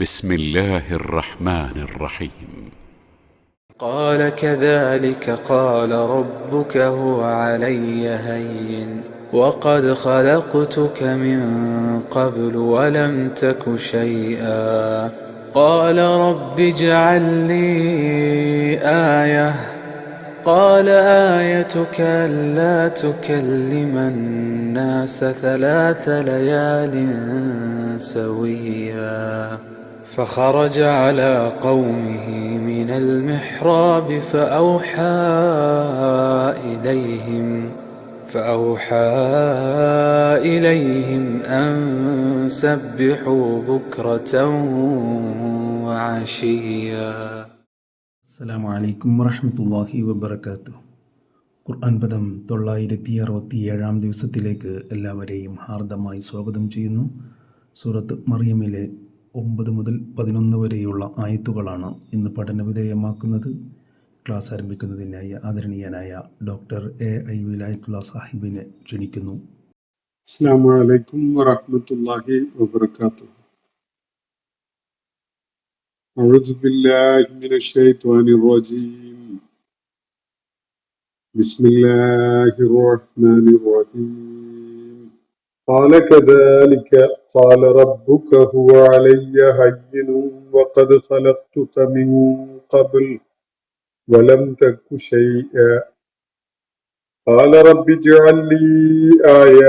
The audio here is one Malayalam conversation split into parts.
بسم الله الرحمن الرحيم. قال كذلك قال ربك هو علي هين وقد خلقتك من قبل ولم تك شيئا قال رب اجعل لي آية قال آيتك ألا تكلم الناس 3 ليال سويا فخرج على قومه من المحراب فأوحى إليهم أن سبحوا بكرة وعشيا. അസ്സലാമു അലൈക്കും വറഹ്മത്തുള്ളാഹി വബറകാതുഹു. ഖുർആൻ പദം 967 ദിവസത്തിലേക്ക് എല്ലാവരെയും ഹാർദമായി സ്വാഗതം ചെയ്യുന്നു. സൂറത്ത് മറിയമിലെ 9 മുതൽ 11 വരെയുള്ള ആയത്തുകളാണ് ഇന്ന് പഠനവിധേയമാക്കുന്നത്. ക്ലാസ് ആരംഭിക്കുന്നതിനായി ആദരണീയനായ ഡോക്ടർ എ വിലായത്തുള്ള സാഹിബിനെ ക്ഷണിക്കുന്നു. അസ്സലാമു അലൈക്കും വറഹ്മത്തുള്ളാഹി വബറകാതുഹു. അഊദു ബില്ലാഹി മിനശ് ശൈത്വാനിർ റജീം. ബിസ്മില്ലാഹിർ റഹ്മാനിർ റഹീം. ഖാല കദാലിക ഖാല റബ്ബുക ഹുവ അലയ്യ ഹയ്യിനുൻ വഖദ് ഖലഖ്തുക മിൻ ഖബ്ൽ വലം തകു ശൈഅ ഖാല റബ്ബി ഇജ്അൽ ലീ ആയ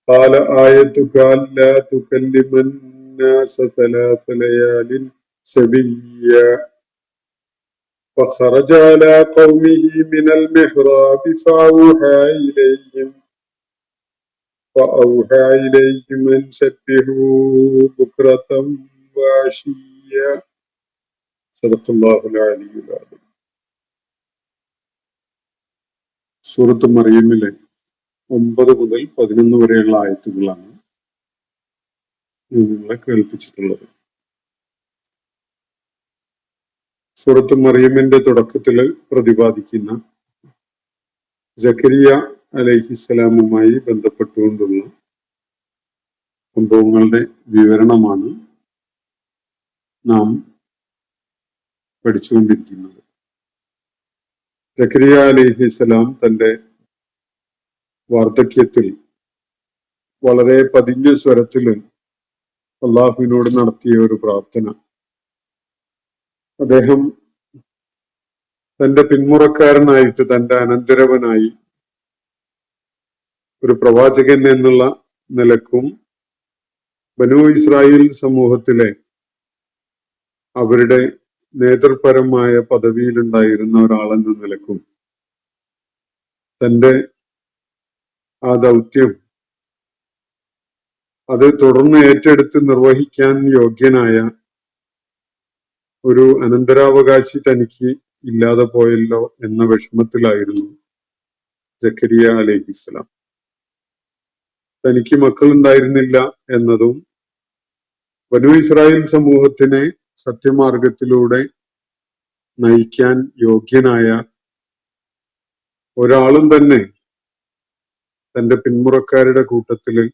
قال آيتك ألا تكلم الناس 3 ليال سويا فخرج على قومه من المحراب فأوحى إليهم أن سبحوا بكرة وعشيا صدق الله العلي العظيم. സൂറത്ത് മറിയമിലെ 9 മുതൽ 11 വരെയുള്ള ആയത്തുകളാണ് നിങ്ങളെ കേൾപ്പിച്ചിട്ടുള്ളത്. സൂറത്ത് മറിയമിന്റെ തുടക്കത്തില് പ്രതിപാദിക്കുന്ന സക്കരിയ അലൈഹിസ്സലാമുമായി ബന്ധപ്പെട്ടുകൊണ്ടുള്ള സംഭവങ്ങളുടെ വിവരണമാണ് നാം പഠിച്ചുകൊണ്ടിരിക്കുന്നത്. സക്കരിയ അലൈഹിസ്സലാം തന്റെ വാർദ്ധക്യത്തിൽ വളരെ പതിഞ്ഞ സ്വരത്തിൽ അള്ളാഹുവിനോട് നടത്തിയ ഒരു പ്രാർത്ഥന, അദ്ദേഹം തന്റെ പിന്മുറക്കാരനായിട്ട് തന്റെ അനന്തരവനായി ഒരു പ്രവാചകൻ എന്നുള്ള നിലക്കും ബനൂ ഇസ്രായേൽ സമൂഹത്തിലെ അവരുടെ നേതൃപരമായ പദവിയിലുണ്ടായിരുന്ന ഒരാളെന്ന നിലക്കും തന്റെ ആ ദൗത്യം അത് തുടർന്ന് ഏറ്റെടുത്ത് നിർവഹിക്കാൻ യോഗ്യനായ ഒരു അനന്തരാവകാശി തനിക്ക് ഇല്ലാതെ പോയല്ലോ എന്ന വിഷമത്തിലായിരുന്നു സക്കരിയ അലൈഹിസ്സലാം. തനിക്ക് മക്കളുണ്ടായിരുന്നില്ല എന്നതും ബനൂ ഇസ്രായേൽ സമൂഹത്തിനെ സത്യമാർഗത്തിലൂടെ നയിക്കാൻ യോഗ്യനായ ഒരാളും തന്നെ തന്റെ പിന്മുറക്കാരുടെ കൂട്ടത്തില്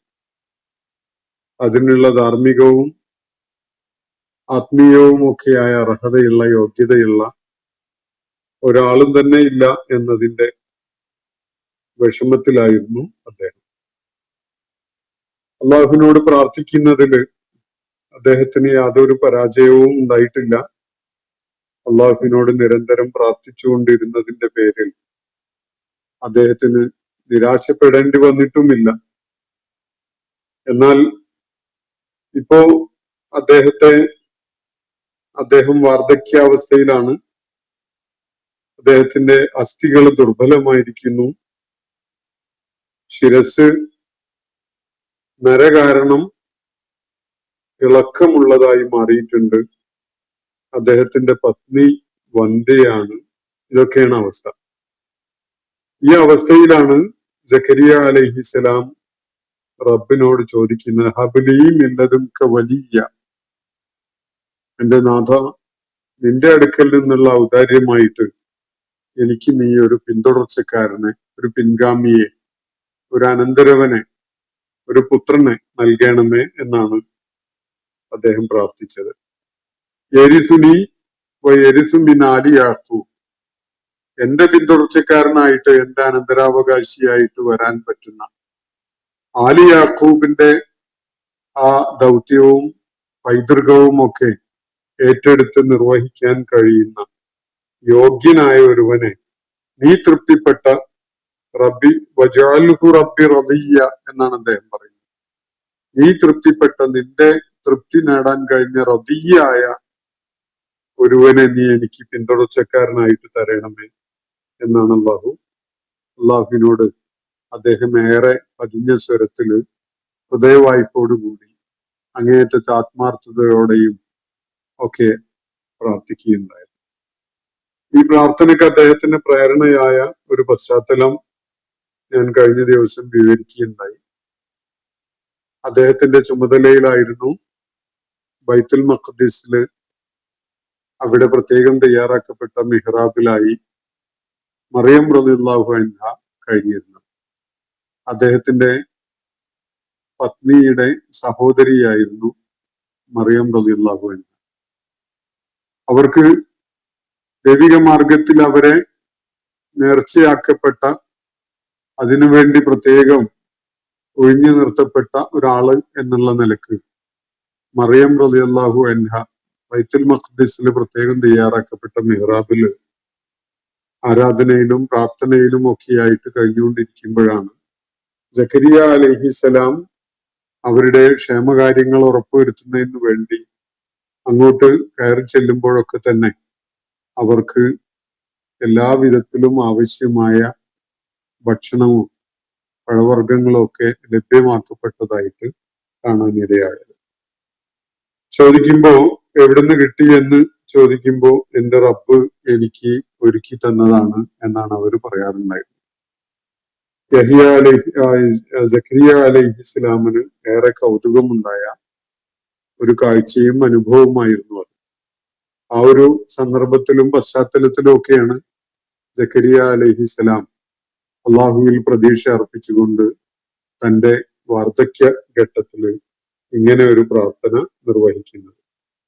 അതിനുള്ള ധാർമ്മികവും ആത്മീയവും ഒക്കെയായ അർഹതയുള്ള യോഗ്യതയുള്ള ഒരാളും തന്നെ ഇല്ല എന്നതിന്റെ വിഷമത്തിലായിരുന്നു അദ്ദേഹം. അള്ളാഹുവിനോട് പ്രാർത്ഥിക്കുന്നതില് അദ്ദേഹത്തിന് യാതൊരു പരാജയവും ഉണ്ടായിട്ടില്ല. അള്ളാഹുവിനോട് നിരന്തരം പ്രാർത്ഥിച്ചുകൊണ്ടിരുന്നതിന്റെ പേരിൽ അദ്ദേഹത്തിന് നിരാശപ്പെടേണ്ടി വന്നിട്ടുമില്ല. എന്നാൽ ഇപ്പോ അദ്ദേഹം വാർദ്ധക്യാവസ്ഥയിലാണ്. അദ്ദേഹത്തിന്റെ അസ്ഥികൾ ദുർബലമായിരിക്കുന്നു. ശിരസ് നര കാരണം ഇളക്കമുള്ളതായി മാറിയിട്ടുണ്ട്. അദ്ദേഹത്തിന്റെ പത്നി വന്ധ്യയാണ്. ഇതൊക്കെയാണ് അവസ്ഥ. ഈ അവസ്ഥയിലാണ് സക്കരിയ അലൈഹിസ്സലാം റബ്ബിനോട് ചോദിക്കുന്നത്, ഹബ്ലി മിൻ ലദുൻക വലിയ, എന്റെ നാഥ, നിന്റെ അടുക്കൽ നിന്നുള്ള ഔദാര്യമായിട്ട് എനിക്ക് നീ ഒരു പിന്തുടർച്ചക്കാരനെ, ഒരു പിൻഗാമിയെ, ഒരു അനന്തരവനെ, ഒരു പുത്രനെ നൽകണമേ എന്നാണ് അദ്ദേഹം പ്രാർത്ഥിച്ചത്. യരിസുനി വയരിസു മിൻ ആലി യാഖൂബ്, എന്റെ പിന്തുടർച്ചക്കാരനായിട്ട്, എന്റെ അനന്തരാവകാശിയായിട്ട് വരാൻ പറ്റുന്ന ആലി യാഖൂബിന്റെ ആ ദൗത്യവും പൈതൃകവും ഒക്കെ ഏറ്റെടുത്ത് നിർവഹിക്കാൻ കഴിയുന്ന യോഗ്യനായ ഒരുവനെ നീ തൃപ്തിപ്പെട്ട റബ്ബി വജഅൽഹു റബ്ബി റളിയ എന്നാണ് അദ്ദേഹം പറയുന്നത്. നീ തൃപ്തിപ്പെട്ട, നിന്റെ തൃപ്തി നേടാൻ കഴിഞ്ഞ റദിയായ ഒരുവനെ നീ എനിക്ക് പിന്തുടർച്ചക്കാരനായിട്ട് തരണമേ എന്നാണ് അള്ളാഹുവിനോട് അദ്ദേഹം ഏറെ പതിഞ്ഞ സ്വരത്തില് ഹൃദയവായ്പോടുകൂടി അങ്ങേയറ്റത്തെ ആത്മാർത്ഥതയോടെയും ഒക്കെ പ്രാർത്ഥിക്കുകയുണ്ടായിരുന്നു. ഈ പ്രാർത്ഥനയ്ക്ക് അദ്ദേഹത്തിന് പ്രേരണയായ ഒരു പശ്ചാത്തലം ഞാൻ കഴിഞ്ഞ ദിവസം വിവരിക്കുകയുണ്ടായി. അദ്ദേഹത്തിന്റെ ചുമതലയിലായിരുന്നു ബൈത്തുൽ മഖ്ദിസില് അവിടെ പ്രത്യേകം തയ്യാറാക്കപ്പെട്ട മിഹ്റാബിലായി മറിയം റളിയല്ലാഹു അൻഹ കഴിഞ്ഞിരുന്നത്. അദ്ദേഹത്തിന്റെ പത്നിയുടെ സഹോദരിയായിരുന്നു മറിയം റളിയല്ലാഹു അൻഹ. അവർക്ക് ദൈവിക മാർഗത്തിൽ അവരെ നേർച്ചയാക്കപ്പെട്ട, അതിനുവേണ്ടി പ്രത്യേകം ഒഴിഞ്ഞു നിർത്തപ്പെട്ട ഒരാള് എന്നുള്ള നിലക്ക് മറിയം റളിയല്ലാഹു അൻഹ ബൈത്തുൽ മഖ്ദിസിൽ പ്രത്യേകം തയ്യാറാക്കപ്പെട്ട മിഹ്റാബില് ആരാധനയിലും പ്രാർത്ഥനയിലും ഒക്കെയായിട്ട് കഴിഞ്ഞുകൊണ്ടിരിക്കുമ്പോഴാണ് സക്കരിയ അലൈഹിസലാം അവരുടെ ക്ഷേമകാര്യങ്ങൾ ഉറപ്പുവരുത്തുന്നതിന് വേണ്ടി അങ്ങോട്ട് കയറി ചെല്ലുമ്പോഴൊക്കെ തന്നെ അവർക്ക് എല്ലാവിധത്തിലും ആവശ്യമായ ഭക്ഷണവും പഴവർഗ്ഗങ്ങളും ഒക്കെ ലഭ്യമാക്കപ്പെട്ടതായിട്ട് കാണാനിടയായത്. ചോദിക്കുമ്പോ എവിടുന്ന് കിട്ടി എന്ന് ചോദിക്കുമ്പോ എന്റെ റബ്ബ് എനിക്ക് ഒരുക്കി തന്നതാണ് എന്നാണ് അവർ പറയാറുണ്ടായിരുന്നത്. സക്കരിയ അലൈഹിസ്ലാമിന് ഏറെ കൗതുകമുണ്ടായ ഒരു കാഴ്ചയും അനുഭവമായിരുന്നു അത്. ആ ഒരു സന്ദർഭത്തിലും പശ്ചാത്തലത്തിലും ഒക്കെയാണ് സക്കരിയ അലൈഹിസ്സലാം അള്ളാഹുവിൽ പ്രതീക്ഷ അർപ്പിച്ചുകൊണ്ട് തന്റെ വാർദ്ധക്യ ഘട്ടത്തില് ഇങ്ങനെ ഒരു പ്രാർത്ഥന നിർവഹിക്കുന്നത്.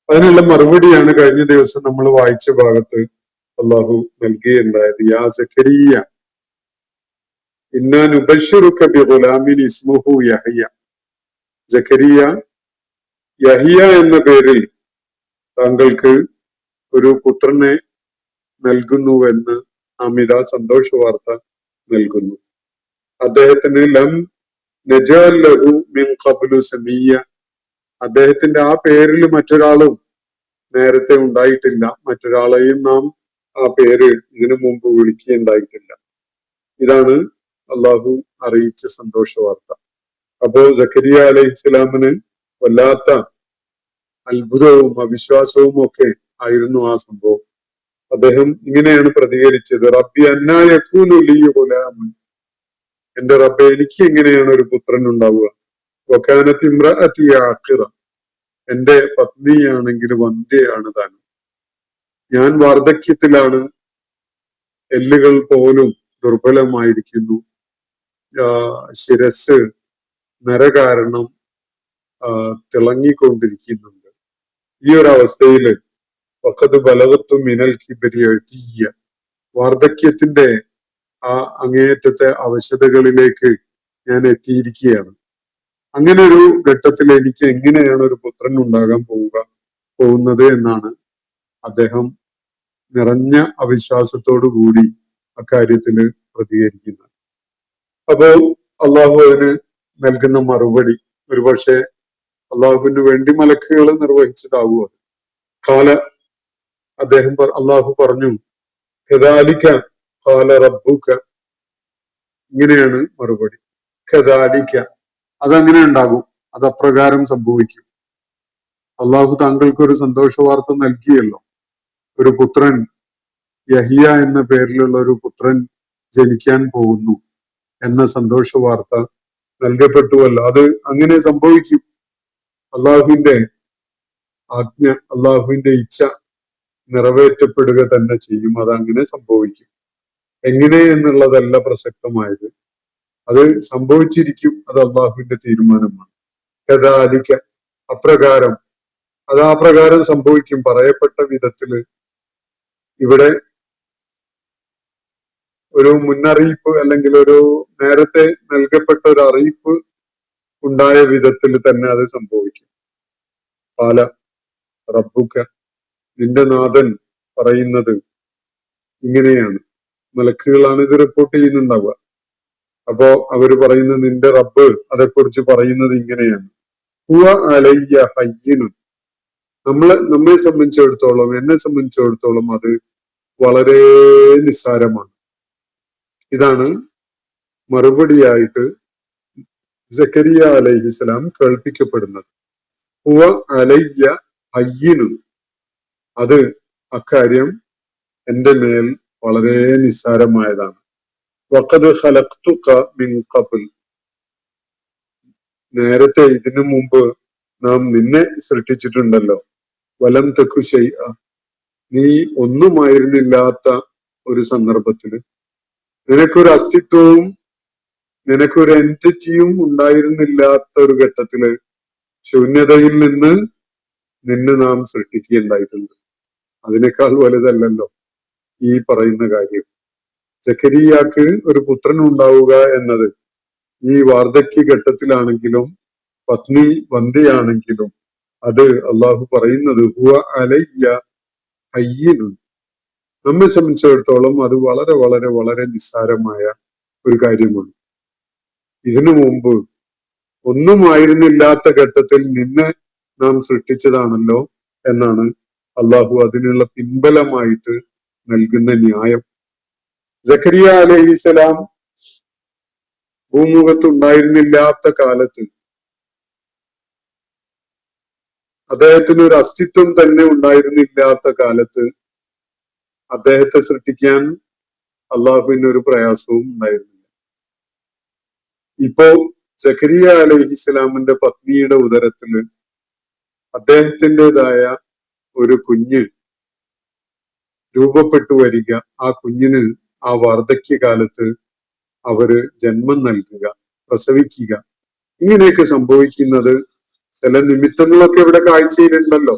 അതിനുള്ള മറുപടിയാണ് കഴിഞ്ഞ ദിവസം നമ്മൾ വായിച്ച ഭാഗത്ത് അള്ളാഹു നൽകുകയുണ്ടായത്. യാ സക്കരിയ ഇന്നാ നുബശ്ശിറുക ബിഗുലാമിൻ ഇസ്മുഹു യഹ്യ. സക്കരിയ, യഹിയ എന്ന പേരിൽ താങ്കൾക്ക് ഒരു പുത്രനെ നൽകുന്നുവെന്ന് നാം ഇതാ സന്തോഷ വാർത്ത നൽകുന്നു. അദ്ദേഹത്തിന് ലം നജഅൽ ലഹു മിൻ ഖബ്ലു സമീയ, അദ്ദേഹത്തിന്റെ ആ പേരിൽ മറ്റൊരാളും നേരത്തെ ഉണ്ടായിട്ടില്ല, മറ്റൊരാളെയും നാം ആ പേര് ഇതിനു മുമ്പ് വിളിക്കുകയുണ്ടായിട്ടില്ല. ഇതാണ് അള്ളാഹു അറിയിച്ച സന്തോഷ വാർത്ത. അപ്പോ സക്കരിയ അലൈഹിസ്സലാമിന് വല്ലാത്ത അത്ഭുതവും അവിശ്വാസവും ഒക്കെ ആയിരുന്നു ആ സംഭവം. അദ്ദേഹം ഇങ്ങനെയാണ് പ്രതികരിച്ചത്. റബ്ബി അന്നാ യകൂനു ലീ ഗുലാമുൻ, എന്റെ റബ്ബെ എനിക്ക് എങ്ങനെയാണ് ഒരു പുത്രൻ ഉണ്ടാവുക? വകാനത് ഇംറഅതി ആഖിറ, എന്റെ പത്നിയാണെങ്കിൽ വന്ധ്യയാണ് താൻ, ഞാൻ വാർദ്ധക്യത്തിലാണ്, എല്ലുകൾ പോലും ദുർബലമായിരിക്കുന്നു, ശിരസ് നര കാരണം തിളങ്ങിക്കൊണ്ടിരിക്കുന്നുണ്ട്. ഈ ഒരു അവസ്ഥയില് വഖദ് ബലഗത്തു മിനൽ കിബ്രി അതിയ്യ, വാർദ്ധക്യത്തിന്റെ ആ അങ്ങേയറ്റത്തെ അവശതകളിലേക്ക് ഞാൻ എത്തിയിരിക്കുകയാണ്. അങ്ങനെ ഒരു ഘട്ടത്തിൽ എനിക്ക് എങ്ങനെയാണ് ഒരു പുത്രൻ ഉണ്ടാകാൻ പോകുന്നത് എന്നാണ് അദ്ദേഹം നിറഞ്ഞ അവിശ്വാസത്തോടു കൂടി അക്കാര്യത്തില് പ്രതികരിക്കുന്നത്. അപ്പോ അള്ളാഹു അതിന് നൽകുന്ന മറുപടി ഒരുപക്ഷെ അള്ളാഹുവിന് വേണ്ടി മലക്കുകൾ നിർവഹിച്ചതാകുമോ. കാല അദ്ദേഹം അള്ളാഹു പറഞ്ഞു, കദാലിക ഖാല റബ്ബുക, ഇങ്ങനെയാണ് മറുപടി. കദാലിക, അതങ്ങനെ ഉണ്ടാകും, അത് അപ്രകാരം സംഭവിക്കും. അള്ളാഹു താങ്കൾക്ക് ഒരു സന്തോഷ വാർത്ത നൽകിയല്ലോ, ഒരു പുത്രൻ, യഹിയ എന്ന പേരിലുള്ള ഒരു പുത്രൻ ജനിക്കാൻ പോകുന്നു എന്ന സന്തോഷ വാർത്ത നൽകപ്പെട്ടുവല്ലോ, അത് അങ്ങനെ സംഭവിക്കും. അള്ളാഹുവിന്റെ ആജ്ഞ, അള്ളാഹുവിന്റെ ഇച്ഛ നിറവേറ്റപ്പെടുക തന്നെ ചെയ്യും, അതങ്ങനെ സംഭവിക്കും. എങ്ങനെ എന്നുള്ളതല്ല പ്രസക്തമായത്, അത് സംഭവിച്ചിരിക്കും, അത് അള്ളാഹുവിന്റെ തീരുമാനമാണ്. കദാലിക, അപ്രകാരം അത് ആ പ്രകാരം സംഭവിക്കും. പറയപ്പെട്ട വിധത്തില് ഇവിടെ ഒരു മുന്നറിയിപ്പ് അല്ലെങ്കിൽ ഒരു നേരത്തെ നൽകപ്പെട്ട ഒരു അറിയിപ്പ് ഉണ്ടായ വിധത്തിൽ തന്നെ അത് സംഭവിക്കും. പാല റബ്ബുക, നിന്റെ നാഥൻ പറയുന്നത് ഇങ്ങനെയാണ്. മലക്കുകളാണ് ഇത് റിപ്പോർട്ട് ചെയ്യുന്നുണ്ടാവുക. അപ്പോ അവര് പറയുന്നത് നിന്റെ റബ്ബ് അതേക്കുറിച്ച് പറയുന്നത് ഇങ്ങനെയാണ്. ഹുവ അലയ്യ ഹയ്യിനുൻ, നമ്മെ സംബന്ധിച്ചിടത്തോളം, എന്നെ സംബന്ധിച്ചിടത്തോളം അത് വളരെ നിസ്സാരമാണ്. ഇതാണ് മറുപടിയായിട്ട് സക്കരിയ അലൈഹിസ്സലാം കേൾപ്പിക്കപ്പെടുന്നത്. ഹുവ അലയ്യ ഹയ്യിനുൻ, അത് അക്കാര്യം എന്റെ മേൽ വളരെ നിസ്സാരമായതാണ്. വഖദ് ഖലഖ്തുക മിൻ ഖബ്ൽ, നേരത്തെ ഇതിനു മുമ്പ് നാം നിന്നെ സൃഷ്ടിച്ചിട്ടുണ്ടല്ലോ. വലം തകു ശൈഅ, നീ ഒന്നുമായിരുന്നില്ലാത്ത ഒരു സന്ദർഭത്തില്, നിനക്കൊരു അസ്തിത്വവും നിനക്കൊരു എൻറ്റിറ്റിയും ഉണ്ടായിരുന്നില്ലാത്ത ഒരു ഘട്ടത്തില് ശൂന്യതയിൽ നിന്ന് നിന്നെ നാം സൃഷ്ടിക്കുകയുണ്ടായിട്ടുണ്ട്. അതിനേക്കാൾ വലുതല്ലല്ലോ ഈ പറയുന്ന കാര്യം. സക്കരിയാക്ക് ഒരു പുത്രൻ ഉണ്ടാവുക എന്നത് ഈ വാർദ്ധക്യ ഘട്ടത്തിലാണെങ്കിലും പത്നി വന്ധ്യയാണെങ്കിലും അത് അള്ളാഹു പറയുന്നത് ഹുവ അലയ്യ ഹയ്യിനുൻ, നമ്മെ സംബന്ധിച്ചിടത്തോളം അത് വളരെ വളരെ വളരെ നിസ്സാരമായ ഒരു കാര്യമാണ്. ഇതിനു മുമ്പ് ഒന്നുമായിരുന്നില്ലാത്ത ഘട്ടത്തിൽ നിന്നെ നാം സൃഷ്ടിച്ചതാണല്ലോ എന്നാണ് അള്ളാഹു അതിനുള്ള പിൻബലമായിട്ട് നൽകുന്ന ന്യായം. സക്കരിയ അലൈഹിസ്സലാം ഭൂമുഖത്ത് ഉണ്ടായിരുന്നില്ലാത്ത കാലത്ത്, അദ്ദേഹത്തിന് ഒരു അസ്തിത്വം തന്നെ ഉണ്ടായിരുന്നില്ലാത്ത കാലത്ത് അദ്ദേഹത്തെ സൃഷ്ടിക്കാൻ അള്ളാഹുവിന് ഒരു പ്രയാസവും ഉണ്ടായിരുന്നില്ല. ഇപ്പോ സക്കരിയ അലൈഹിസ്സലാമിന്റെ പത്നിയുടെ ഉദരത്തില് അദ്ദേഹത്തിൻ്റെതായ ഒരു കുഞ്ഞ് രൂപപ്പെട്ടു വരിക, ആ കുഞ്ഞിന് ആ വാർദ്ധക്യകാലത്ത് അവര് ജന്മം നൽകുക, പ്രസവിക്കുക, ഇങ്ങനെയൊക്കെ സംഭവിക്കുന്നത് ചില നിമിത്തങ്ങളൊക്കെ ഇവിടെ കാഴ്ചയിലുണ്ടല്ലോ.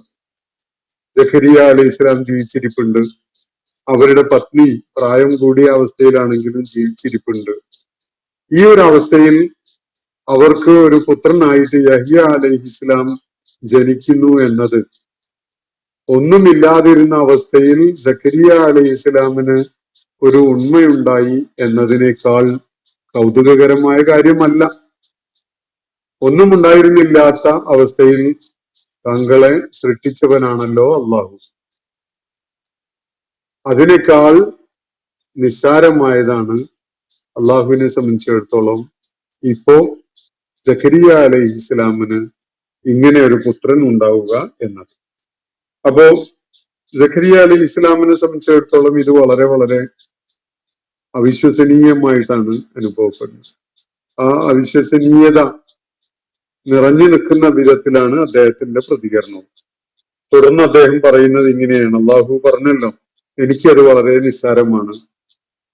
സക്കരിയ അലൈഹി ഇസ്ലാം ജീവിച്ചിരിപ്പുണ്ട്, അവരുടെ പത്നി പ്രായം കൂടിയ അവസ്ഥയിലാണെങ്കിലും ജീവിച്ചിരിപ്പുണ്ട്. ഈ ഒരു അവസ്ഥയിൽ അവർക്ക് ഒരു പുത്രനായിട്ട് യഹ്യ അലൈഹിസ്സലാം ജനിക്കുന്നു എന്നത്, ഒന്നുമില്ലാതിരുന്ന അവസ്ഥയിൽ സക്കരിയ അലൈഹിസ്സലാമിന് ഒരു ഉണ്മയുണ്ടായി എന്നതിനേക്കാൾ കൗതുകകരമായ കാര്യമല്ല. ഒന്നും ഉണ്ടായിരുന്നില്ലാത്ത അവസ്ഥയിൽ താങ്കളെ സൃഷ്ടിച്ചവനാണല്ലോ അള്ളാഹു. അതിനേക്കാൾ നിസ്സാരമായതാണ് അള്ളാഹുവിനെ സംബന്ധിച്ചിടത്തോളം ഇപ്പോ സക്കരിയ അലൈഹി ഇസ്ലാമിന് ഇങ്ങനെ ഒരു പുത്രൻ ഉണ്ടാവുക എന്നത്. അപ്പോ സക്കരിയ അലൈഹി ഇസ്ലാമിനെ സംബന്ധിച്ചിടത്തോളം ഇത് വളരെ വളരെ അവിശ്വസനീയമായിട്ടാണ് അനുഭവപ്പെടുന്നത്. ആ അവിശ്വസനീയത നിറഞ്ഞു നിൽക്കുന്ന വിധത്തിലാണ് അദ്ദേഹത്തിന്റെ പ്രതികരണം. തുടർന്ന് അദ്ദേഹം പറയുന്നത് ഇങ്ങനെയാണ്. അള്ളാഹു പറഞ്ഞല്ലോ, എനിക്കത് വളരെ നിസ്സാരമാണ്.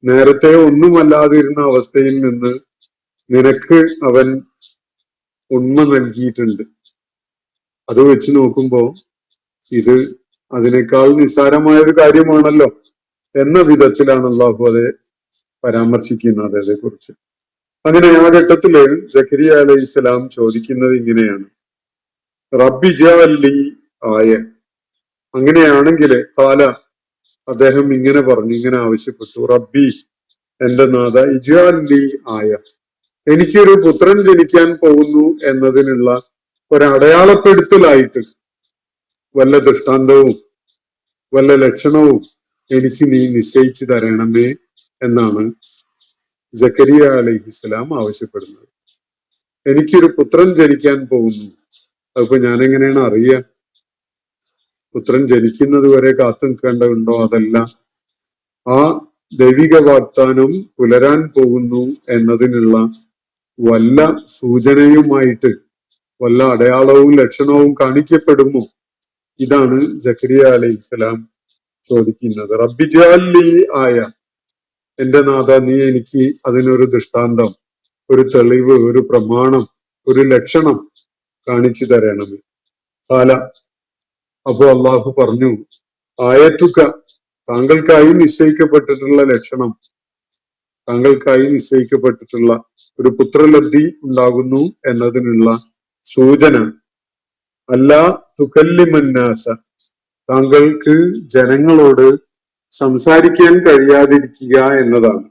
നേരത്തെ ഒന്നുമല്ലാതിരുന്ന അവസ്ഥയിൽ നിന്ന് നിനക്ക് അവൻ ഉണ്മ നൽകിയിട്ടുണ്ട്. അത് വെച്ച് നോക്കുമ്പോ ഇത് അതിനേക്കാൾ നിസ്സാരമായ ഒരു കാര്യമാണല്ലോ എന്ന വിധത്തിലാണ് അള്ളാഹു അതെ പരാമർശിക്കുന്നത് അതേക്കുറിച്ച്. അങ്ങനെ ആ ഘട്ടത്തില് സക്കരിയ അലൈഹി ഇസ്ലാം ചോദിക്കുന്നത് ഇങ്ങനെയാണ്, റബ്ബി ജഅലി ആയ. അങ്ങനെയാണെങ്കിൽ കാല, അദ്ദേഹം ഇങ്ങനെ പറഞ്ഞു, ഇങ്ങനെ ആവശ്യപ്പെട്ടു, റബ്ബി, എന്റെ നാഥ, ഇജഅലി ആയ, എനിക്കൊരു പുത്രൻ ജനിക്കാൻ പോകുന്നു എന്നതിനുള്ള ഒരടയാളപ്പെടുത്തലായിട്ട് വല്ല ദൃഷ്ടാന്തവും വല്ല ലക്ഷണവും എനിക്ക് നീ നിശ്ചയിച്ചു തരണമേ എന്നാണ് സക്കരിയ അലൈഹിസ്സലാം ആവശ്യപ്പെടുന്നത്. എനിക്കൊരു പുത്രൻ ജനിക്കാൻ പോകുന്നു, അതിപ്പോ ഞാൻ എങ്ങനെയാണ് അറിയുക? പുത്രൻ ജനിക്കുന്നത് വരെ കാത്തു നിൽക്കേണ്ടതുണ്ടോ? അതല്ല, ആ ദൈവിക വാഗ്ദാനം പുലരാൻ പോകുന്നു എന്നതിനുള്ള വല്ല സൂചനയുമായിട്ട് വല്ല അടയാളവും ലക്ഷണവും കാണിക്കപ്പെടുമോ? ഇതാണ് സക്കരിയ അലൈഹിസ്സലാം ചോദിക്കുന്നത്. റബ്ബി ജഅലി ആയ, എന്റെ നാഥ, നീ എനിക്ക് അതിനൊരു ദൃഷ്ടാന്തം, ഒരു തെളിവ്, ഒരു പ്രമാണം, ഒരു ലക്ഷണം കാണിച്ചു തരണമേ. കാല, അപ്പൊ അള്ളാഹു പറഞ്ഞു, ആയത്തുക, താങ്കൾക്കായി നിശ്ചയിക്കപ്പെട്ടിട്ടുള്ള ലക്ഷണം, താങ്കൾക്കായി നിശ്ചയിക്കപ്പെട്ടിട്ടുള്ള ഒരു പുത്രലബ്ധി ഉണ്ടാകുന്നു എന്നതിനുള്ള സൂചന, അല്ലാ തുകല്ലിമന്നാസ, താങ്കൾക്ക് ജനങ്ങളോട് സംസാരിക്കാൻ കഴിയാതിരിക്കുക എന്നതാണ്.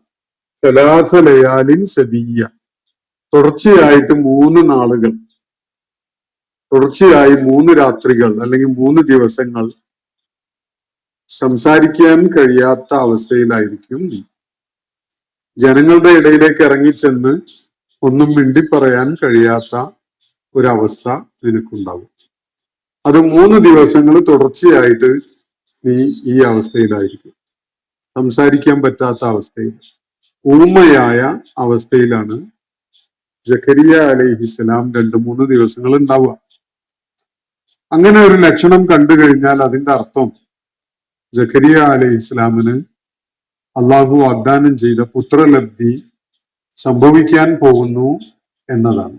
സലാസ ലയാലിൻ സബിയ്യ, തുടർച്ചയായിട്ട് 3 നാളുകൾ, തുടർച്ചയായി 3 രാത്രികൾ അല്ലെങ്കിൽ 3 ദിവസങ്ങൾ സംസാരിക്കാൻ കഴിയാത്ത അവസ്ഥയിലായിരിക്കും നീ. ജനങ്ങളുടെ ഇടയിലേക്ക് ഇറങ്ങിച്ചെന്ന് ഒന്നും മിണ്ടിപ്പറയാൻ കഴിയാത്ത ഒരവസ്ഥ നിനക്കുണ്ടാകും. അത് 3 ദിവസങ്ങൾ തുടർച്ചയായിട്ട് നീ ഈ അവസ്ഥയിലായിരിക്കും, സംസാരിക്കാൻ പറ്റാത്ത അവസ്ഥയിൽ, ഊമയായ അവസ്ഥയിലാണ് ജക്കരിയ അലൈഹിസ്സലാം 2-3 ദിവസങ്ങൾ ഉണ്ടാവുക. അങ്ങനെ ഒരു ലക്ഷണം കണ്ടു കഴിഞ്ഞാൽ അതിന്റെ അർത്ഥം ജക്കരിയ അലൈഹിസ്സലാമിന് അള്ളാഹു വാഗ്ദാനം ചെയ്ത പുത്രലബ്ധി സംഭവിക്കാൻ പോകുന്നു എന്നതാണ്.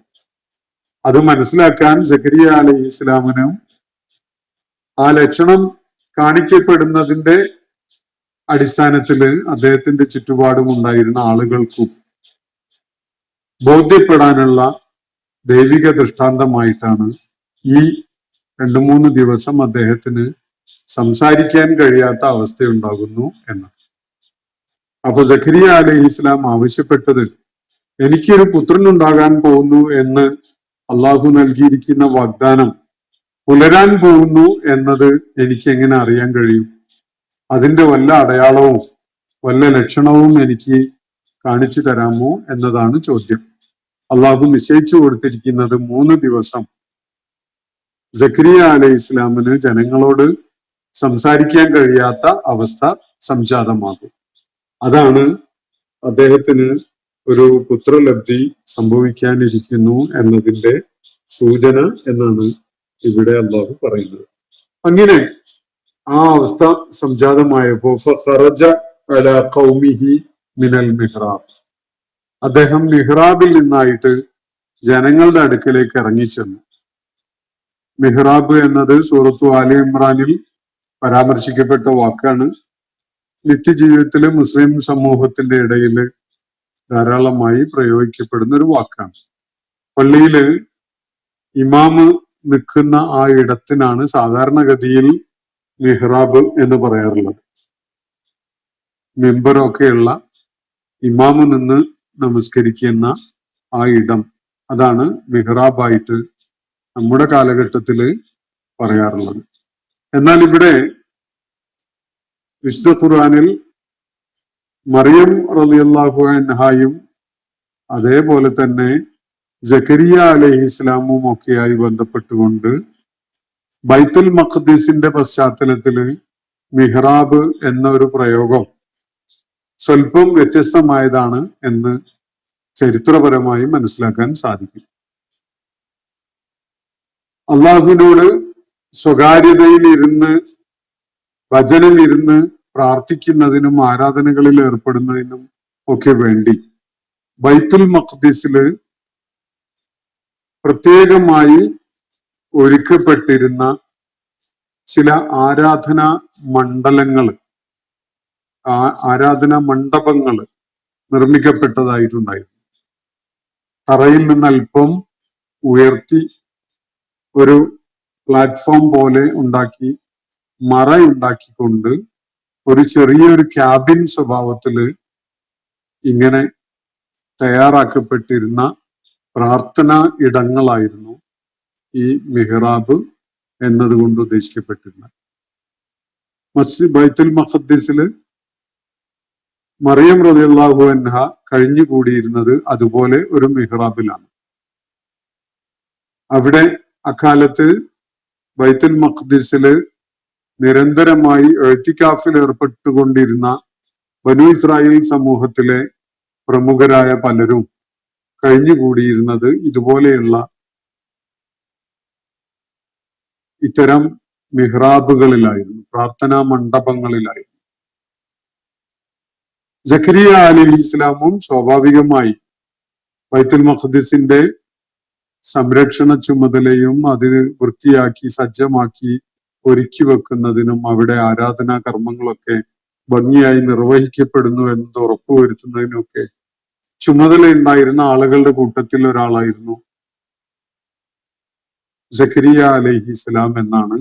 അത് മനസ്സിലാക്കാൻ ജക്കരിയ അലൈഹിസ്സലാമിനും ആ ലക്ഷണം കാണിക്കപ്പെടുന്നതിന്റെ അടിസ്ഥാനത്തില് അദ്ദേഹത്തിന്റെ ചുറ്റുപാടും ഉണ്ടായിരുന്ന ആളുകൾക്കും ബോധ്യപ്പെടാനുള്ള ദൈവിക ദൃഷ്ടാന്തമായിട്ടാണ് ഈ 2-3 ദിവസം അദ്ദേഹത്തിന് സംസാരിക്കാൻ കഴിയാത്ത അവസ്ഥയുണ്ടാകുന്നു എന്ന്. അപ്പൊ സക്കരിയ അലൈഹിസ്സലാം ആവശ്യപ്പെട്ടത്, എനിക്കൊരു പുത്രനുണ്ടാകാൻ പോകുന്നു എന്ന് അള്ളാഹു നൽകിയിരിക്കുന്ന വാഗ്ദാനം പുലരാൻ പോകുന്നു എന്നത് എനിക്ക് എങ്ങനെ അറിയാൻ കഴിയും? അതിന്റെ വല്ല അടയാളവും വല്ല ലക്ഷണവും എനിക്ക് കാണിച്ചു തരാമോ എന്നതാണ് ചോദ്യം. അള്ളാഹു നിശ്ചയിച്ചു കൊടുത്തിരിക്കുന്നത് 3 ദിവസം സക്കരിയ അലൈഹി ഇസ്ലാമിന് ജനങ്ങളോട് സംസാരിക്കാൻ കഴിയാത്ത അവസ്ഥ സംജാതമാകും. അതാണ് അദ്ദേഹത്തിന് ഒരു പുത്രലബ്ധി സംഭവിക്കാനിരിക്കുന്നു എന്നതിന്റെ സൂചന എന്നാണ് ഇവിടെ അള്ളാഹു പറയുന്നത്. അങ്ങനെ ആ അവസ്ഥ സംജാതമായപ്പോ ഫഖറജ അലാ ഖൗമിഹി മിനൽ മിഹ്റാബ്, അദ്ദേഹം മിഹ്റാബിൽ നിന്നായിട്ട് ജനങ്ങളുടെ അടുക്കലേക്ക് ഇറങ്ങിച്ചെന്നു. മിഹ്റാബ് എന്നത് സൂറത്തു ആലി ഇമ്രാനിൽ പരാമർശിക്കപ്പെട്ട വാക്കാണ്. നിത്യജീവിതത്തിലെ മുസ്ലിം സമൂഹത്തിന്റെ ഇടയിൽ ധാരാളമായി പ്രയോഗിക്കപ്പെടുന്ന ഒരു വാക്കാണ്. പള്ളിയില് ഇമാമ് നിൽക്കുന്ന ആ ഇടത്തിനാണ് സാധാരണഗതിയിൽ മിഹ്റാബ് എന്ന് പറയാറുള്ളത്. മെമ്പറൊക്കെയുള്ള ഇമാമ് നിന്ന് നമസ്കരിക്കുന്ന ആ ഇടം, അതാണ് മിഹ്റാബായിട്ട് നമ്മുടെ കാലഘട്ടത്തില് പറയാറുള്ളത്. എന്നാൽ ഇവിടെ വിശുദ്ധ ഖുർആനിൽ മറിയം റളിയല്ലാഹു അൻഹായും അതേപോലെ തന്നെ ജക്കരിയ അലൈഹി ഇസ്ലാമും ഒക്കെയായി ബന്ധപ്പെട്ടുകൊണ്ട് ബൈത്തുൽ മഖ്ദിസിന്റെ പശ്ചാത്തലത്തില് മിഹ്റാബ് എന്ന ഒരു പ്രയോഗം സ്വല്പം വ്യത്യസ്തമായതാണ് എന്ന് ചരിത്രപരമായി മനസ്സിലാക്കാൻ സാധിക്കും. അള്ളാഹുവിനോട് സ്വകാര്യതയിൽ ഇരുന്ന് വചനം ഇരുന്ന് പ്രാർത്ഥിക്കുന്നതിനും ആരാധനകളിൽ ഏർപ്പെടുന്നതിനും ഒക്കെ വേണ്ടി ബൈത്തുൽ മഖ്ദിസില് പ്രത്യേകമായി ഒരുക്കപ്പെട്ടിരുന്ന ചില ആരാധനാ മണ്ഡലങ്ങൾ, ആരാധനാ മണ്ഡപങ്ങൾ നിർമ്മിക്കപ്പെട്ടതായിട്ടുണ്ടായിരുന്നു. തറയിൽ നിന്ന് അല്പം ഉയർത്തി ഒരു പ്ലാറ്റ്ഫോം പോലെ ഉണ്ടാക്കി, മറയുണ്ടാക്കിക്കൊണ്ട് ഒരു ചെറിയൊരു ക്യാബിൻ സ്വഭാവത്തില് ഇങ്ങനെ തയ്യാറാക്കപ്പെട്ടിരുന്ന പ്രാർത്ഥനാ ഇടങ്ങളായിരുന്നു ഈ മിഹ്റാബ് എന്നതുകൊണ്ട് ഉദ്ദേശിക്കപ്പെട്ടിരുന്നത്. മസ്ജിദ് ബൈത്തുൽ മഖദ്ദിസില് മറിയം റളിയല്ലാഹു അൻഹ കഴിഞ്ഞുകൂടിയിരുന്നത് അതുപോലെ ഒരു മിഹ്റാബിലാണ്. അവിടെ അക്കാലത്ത് ബൈത്തുൽ മഖ്ദിസില് നിരന്തരമായി എഴുത്തിക്കാഫിൽ ഏർപ്പെട്ടുകൊണ്ടിരുന്ന ബനു ഇസ്രായേൽ സമൂഹത്തിലെ പ്രമുഖരായ പലരും കഴിഞ്ഞുകൂടിയിരുന്നത് ഇതുപോലെയുള്ള ഇത്തരം മിഹ്റാബുകളിലായിരുന്നു, പ്രാർത്ഥനാ മണ്ഡപങ്ങളിലായിരുന്നു. ജക്കരിയ അലൈഹി ഇസ്ലാമും സ്വാഭാവികമായി ബൈത്തുൽ മഖ്ദിസിന്റെ സംരക്ഷണ ചുമതലയും അതിന് വൃത്തിയാക്കി സജ്ജമാക്കി ഒരുക്കി വെക്കുന്നതിനും അവിടെ ആരാധനാ കർമ്മങ്ങളൊക്കെ ഭംഗിയായി നിർവഹിക്കപ്പെടുന്നു എന്നത് ഉറപ്പുവരുത്തുന്നതിനൊക്കെ ചുമതലയുണ്ടായിരുന്ന ആളുകളുടെ കൂട്ടത്തിൽ ഒരാളായിരുന്നു സക്കരിയ അലൈഹിസ്സലാം എന്നാണ്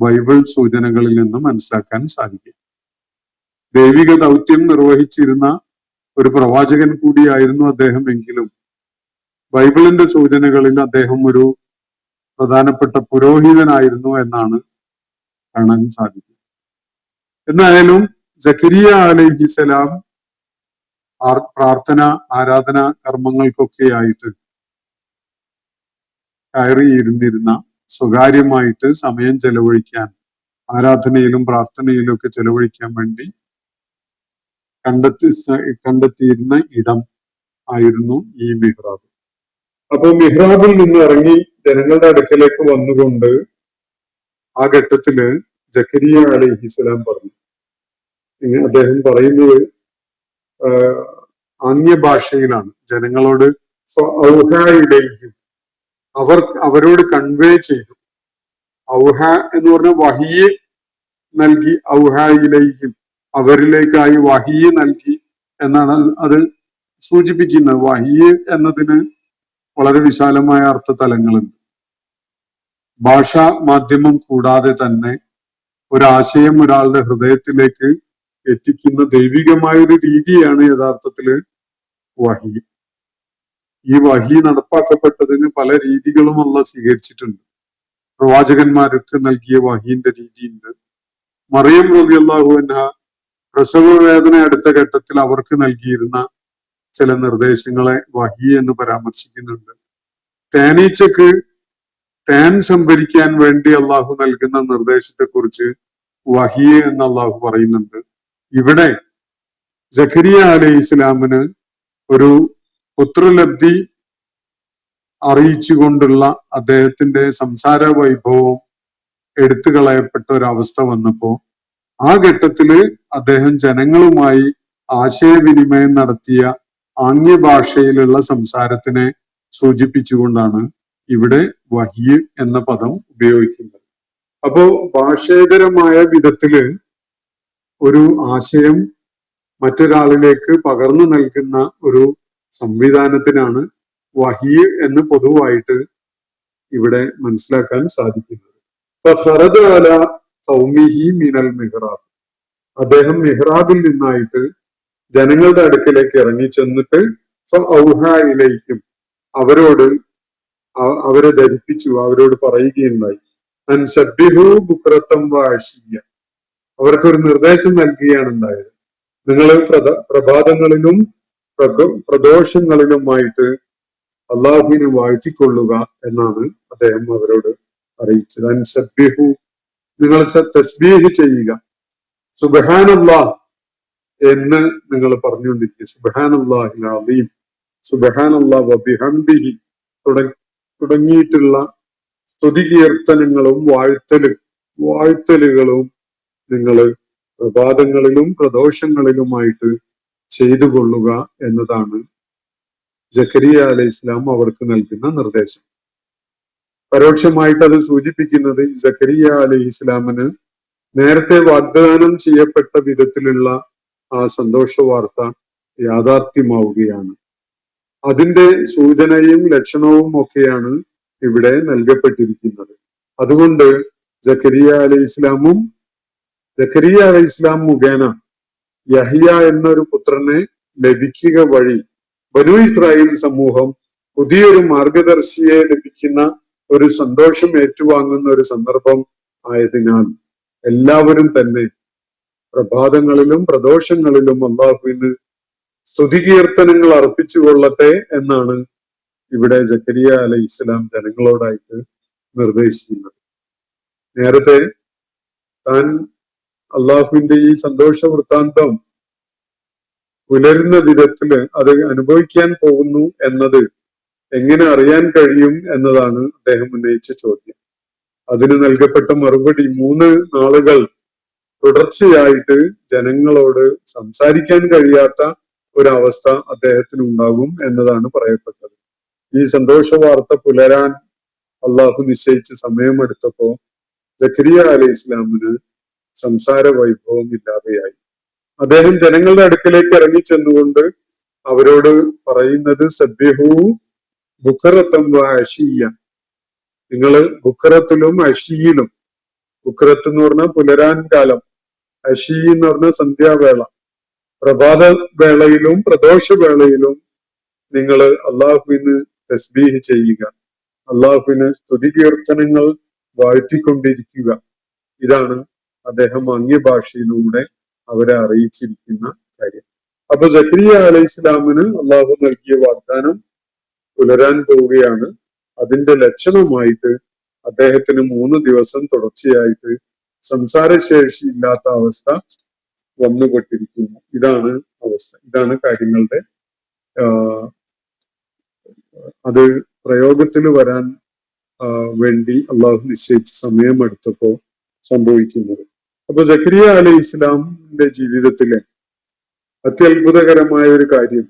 ബൈബിൾ സൂചനകളിൽ നിന്ന് മനസ്സിലാക്കാൻ സാധിക്കും. ദൈവിക ദൗത്യം നിർവഹിച്ചിരുന്ന ഒരു പ്രവാചകൻ കൂടിയായിരുന്നു അദ്ദേഹം എങ്കിലും ബൈബിളിന്റെ സൂചനകളിൽ അദ്ദേഹം ഒരു പ്രധാനപ്പെട്ട പുരോഹിതനായിരുന്നു എന്നാണ് കാണാൻ സാധിക്കും. എന്നായാലും സക്കരിയ അലൈഹിസ്സലാം പ്രാർത്ഥന ആരാധന കർമ്മങ്ങൾക്കൊക്കെ ആയിട്ട് കയറിയിരുന്നിരുന്ന സ്വകാര്യമായിട്ട് സമയം ചെലവഴിക്കാൻ ആരാധനയിലും പ്രാർത്ഥനയിലും ഒക്കെ ചെലവഴിക്കാൻ വേണ്ടി കണ്ടെത്തിയിരുന്ന ഇടം ആയിരുന്നു ഈ മിഹ്റാബ്. അപ്പൊ മിഹ്റാബിൽ നിന്ന് ഇറങ്ങി ജനങ്ങളുടെ അടുക്കലേക്ക് വന്നുകൊണ്ട് ആ ഘട്ടത്തില് സക്കരിയ അലൈഹിസ്സലാം പറഞ്ഞു. അദ്ദേഹം പറയുന്നത് ആംഗ്യഭാഷയിലാണ് ജനങ്ങളോട് അവരോട് കൺവേ ചെയ്തു. ഔഹ എന്ന് പറഞ്ഞ വഹിയെ നൽകി, ഔഹായിലേക്കും അവരിലേക്കായി വഹിയെ നൽകി എന്നാണ് അത് സൂചിപ്പിക്കുന്നത്. വഹിയ് എന്നതിന് വളരെ വിശാലമായ അർത്ഥതലങ്ങളുണ്ട്. ഭാഷാ മാധ്യമം കൂടാതെ തന്നെ ഒരാശയം ഒരാളുടെ ഹൃദയത്തിലേക്ക് എത്തിക്കുന്ന ദൈവികമായ ഒരു രീതിയാണ് യഥാർത്ഥത്തില് വഹി. ഈ വഹി നടപ്പാക്കപ്പെട്ടതിന് പല രീതികളും അല്ലാഹ് സ്വീകരിച്ചിട്ടുണ്ട്. പ്രവാചകന്മാർക്ക് നൽകിയ വഹീന്റെ രീതിയുണ്ട്. മറിയം റളിയല്ലാഹു അൻഹ പ്രസവ വേദന അടുത്ത ഘട്ടത്തിൽ അവർക്ക് നൽകിയിരുന്ന ചില നിർദ്ദേശങ്ങളെ വഹി എന്ന് പരാമർശിക്കുന്നുണ്ട്. തേനീച്ചക്ക് തേൻ സംഭരിക്കാൻ വേണ്ടി അള്ളാഹു നൽകുന്ന നിർദ്ദേശത്തെ കുറിച്ച് വഹി എന്ന് അള്ളാഹു പറയുന്നുണ്ട്. ഇവിടെ സക്കരിയ അലൈഹി ഇസ്ലാമിന് ഒരു പുത്രലബ്ധി അറിയിച്ചുകൊണ്ടുള്ള അദ്ദേഹത്തിന്റെ സംസാര വൈഭവം എടുത്തു കളയപ്പെട്ട ഒരവസ്ഥ വന്നപ്പോ ആ ഘട്ടത്തില് അദ്ദേഹം ജനങ്ങളുമായി ആശയവിനിമയം നടത്തിയ ആംഗ്യഭാഷയിലുള്ള സംസാരത്തിനെ സൂചിപ്പിച്ചുകൊണ്ടാണ് ഇവിടെ വഹി എന്ന പദം ഉപയോഗിക്കുന്നത്. അപ്പോ ഭാഷേതരമായ വിധത്തില് ഒരു ആശയം മറ്റൊരാളിലേക്ക് പകർന്നു നൽകുന്ന ഒരു സംവിധാനത്തിനാണ് വഹി എന്ന് പൊതുവായിട്ട് ഇവിടെ മനസ്സിലാക്കാൻ സാധിക്കുന്നത്. മിനൽ മിഹ്റാബ്, അദ്ദേഹം മിഹ്റാബിൽ നിന്നായിട്ട് ജനങ്ങളുടെ അടുക്കലേക്ക് ഇറങ്ങി ചെന്നിട്ട് ഔഹായിലേക്കും അവരെ ധരിപ്പിച്ചു, അവരോട് പറയുകയുണ്ടായി. അവർക്കൊരു നിർദ്ദേശം നൽകുകയാണ് ഉണ്ടായത്. നിങ്ങൾ പ്രഭാതങ്ങളിലും പ്രദോഷങ്ങളിലുമായിട്ട് അള്ളാഹുവിനെ വാഴ്ത്തിക്കൊള്ളുക എന്നാണ് അദ്ദേഹം അവരോട് അറിയിച്ചത്. അൻസബ്ബിഹു, നിങ്ങൾ തസ്ബീഹ് ചെയ്യുക, സുബ്ഹാനല്ലാഹ് എന്ന് നിങ്ങൾ പറഞ്ഞുകൊണ്ടിരിക്കുക. സുബ്ഹാനല്ലാഹിൽ അദീം, സുബ്ഹാനല്ലാഹ് വബിഹംദിഹി തുടങ്ങിയിട്ടുള്ള സ്തുതി കീർത്തനങ്ങളും വാഴ്ത്തലുകളും നിങ്ങൾ പ്രഭാതങ്ങളിലും പ്രദോഷങ്ങളിലുമായിട്ട് ചെയ്തു കൊള്ളുക എന്നതാണ് സക്കരിയ അലൈഹി ഇസ്ലാം അവർക്ക് നൽകുന്ന നിർദ്ദേശം. പരോക്ഷമായിട്ട് അത് സൂചിപ്പിക്കുന്നത് സക്കരിയ അലൈഹി ഇസ്ലാമിന് നേരത്തെ വാഗ്ദാനം ചെയ്യപ്പെട്ട വിധത്തിലുള്ള ആ സന്തോഷ വാർത്ത യാഥാർത്ഥ്യമാവുകയാണ്. അതിന്റെ സൂചനയും ലക്ഷണവും ഒക്കെയാണ് ഇവിടെ നൽകപ്പെട്ടിരിക്കുന്നത്. അതുകൊണ്ട് സക്കരിയ അലൈഹി ഇസ്ലാം മുഖേന യഹിയ എന്നൊരു പുത്രനെ ലഭിക്കുക വഴി ബനൂ ഇസ്രായേൽ സമൂഹം പുതിയൊരു മാർഗദർശിയെ ലഭിക്കുന്ന ഒരു സന്തോഷം ഏറ്റുവാങ്ങുന്ന ഒരു സന്ദർഭം ആയതിനാൽ എല്ലാവരും തന്നെ പ്രഭാതങ്ങളിലും പ്രദോഷങ്ങളിലും അള്ളാഹുവിന് സ്തുതികീർത്തനങ്ങൾ അർപ്പിച്ചു കൊള്ളട്ടെ എന്നാണ് ഇവിടെ സക്കരിയ അലൈഹി ഇസ്ലാം ജനങ്ങളോടായിട്ട് നിർദ്ദേശിക്കുന്നത്. നേരത്തെ താൻ അള്ളാഹുവിന്റെ ഈ സന്തോഷ വൃത്താന്തം പുലരുന്ന വിധത്തില് അത് അനുഭവിക്കാൻ പോകുന്നു എന്നത് എങ്ങനെ അറിയാൻ കഴിയും എന്നതാണ് അദ്ദേഹം ഉന്നയിച്ച ചോദ്യം. അതിന് നൽകപ്പെട്ട മറുപടി 3 നാളുകൾ തുടർച്ചയായിട്ട് ജനങ്ങളോട് സംസാരിക്കാൻ കഴിയാത്ത ഒരവസ്ഥ അദ്ദേഹത്തിന് ഉണ്ടാകും എന്നതാണ് പറയപ്പെട്ടത്. ഈ സന്തോഷ വാർത്ത പുലരാൻ അള്ളാഹു നിശ്ചയിച്ച സമയമെടുത്തപ്പോ സക്കരിയ അലൈഹി ഇസ്ലാമിന് സംസാര വൈഭവം ഇല്ലാതെയായി. അദ്ദേഹം ജനങ്ങളുടെ അടുക്കലേക്ക് ഇറങ്ങിച്ചെന്നുകൊണ്ട് അവരോട് പറയുന്നത് സബ്ബിഹു ബുഖറത്തം വ അശിയ്യ, നിങ്ങള് ബുഖറത്തിലും അഷിയിലും, ബുഖറത്ത് എന്ന് പറഞ്ഞാൽ പുലരാൻ കാലം, അഷി എന്ന് പറഞ്ഞാൽ സന്ധ്യാവേള, പ്രഭാത വേളയിലും പ്രദോഷ വേളയിലും നിങ്ങൾ അള്ളാഹുവിന് തസ്ബീഹ് ചെയ്യുക, അള്ളാഹുവിന് സ്തുതി കീർത്തനങ്ങൾ വാഴ്ത്തിക്കൊണ്ടിരിക്കുക. ഇതാണ് അദ്ദേഹം അന്യഭാഷയിലൂടെ അവരെ അറിയിച്ചിരിക്കുന്ന കാര്യം. അപ്പൊ സക്കരിയ അലൈഹി ഇസ്ലാമിന് അള്ളാഹു നൽകിയ വാഗ്ദാനം പുലരാൻ പോവുകയാണ്. അതിന്റെ ലക്ഷണമായിട്ട് അദ്ദേഹത്തിന് 3 ദിവസം തുടർച്ചയായിട്ട് സംസാരശേഷി ഇല്ലാത്ത അവസ്ഥ വന്നുപെട്ടിരിക്കുന്നു. ഇതാണ് അവസ്ഥ, ഇതാണ് കാര്യങ്ങളുടെ അത് പ്രയോഗത്തിൽ വരാൻ വേണ്ടി അള്ളാഹു നിശ്ചയിച്ച സമയം എടുത്തപ്പോ സംഭവിക്കുന്നത്. അപ്പൊ സക്കരിയ അലൈഹി ഇസ്ലാമിന്റെ ജീവിതത്തിലെ അത്യത്ഭുതകരമായ ഒരു കാര്യം,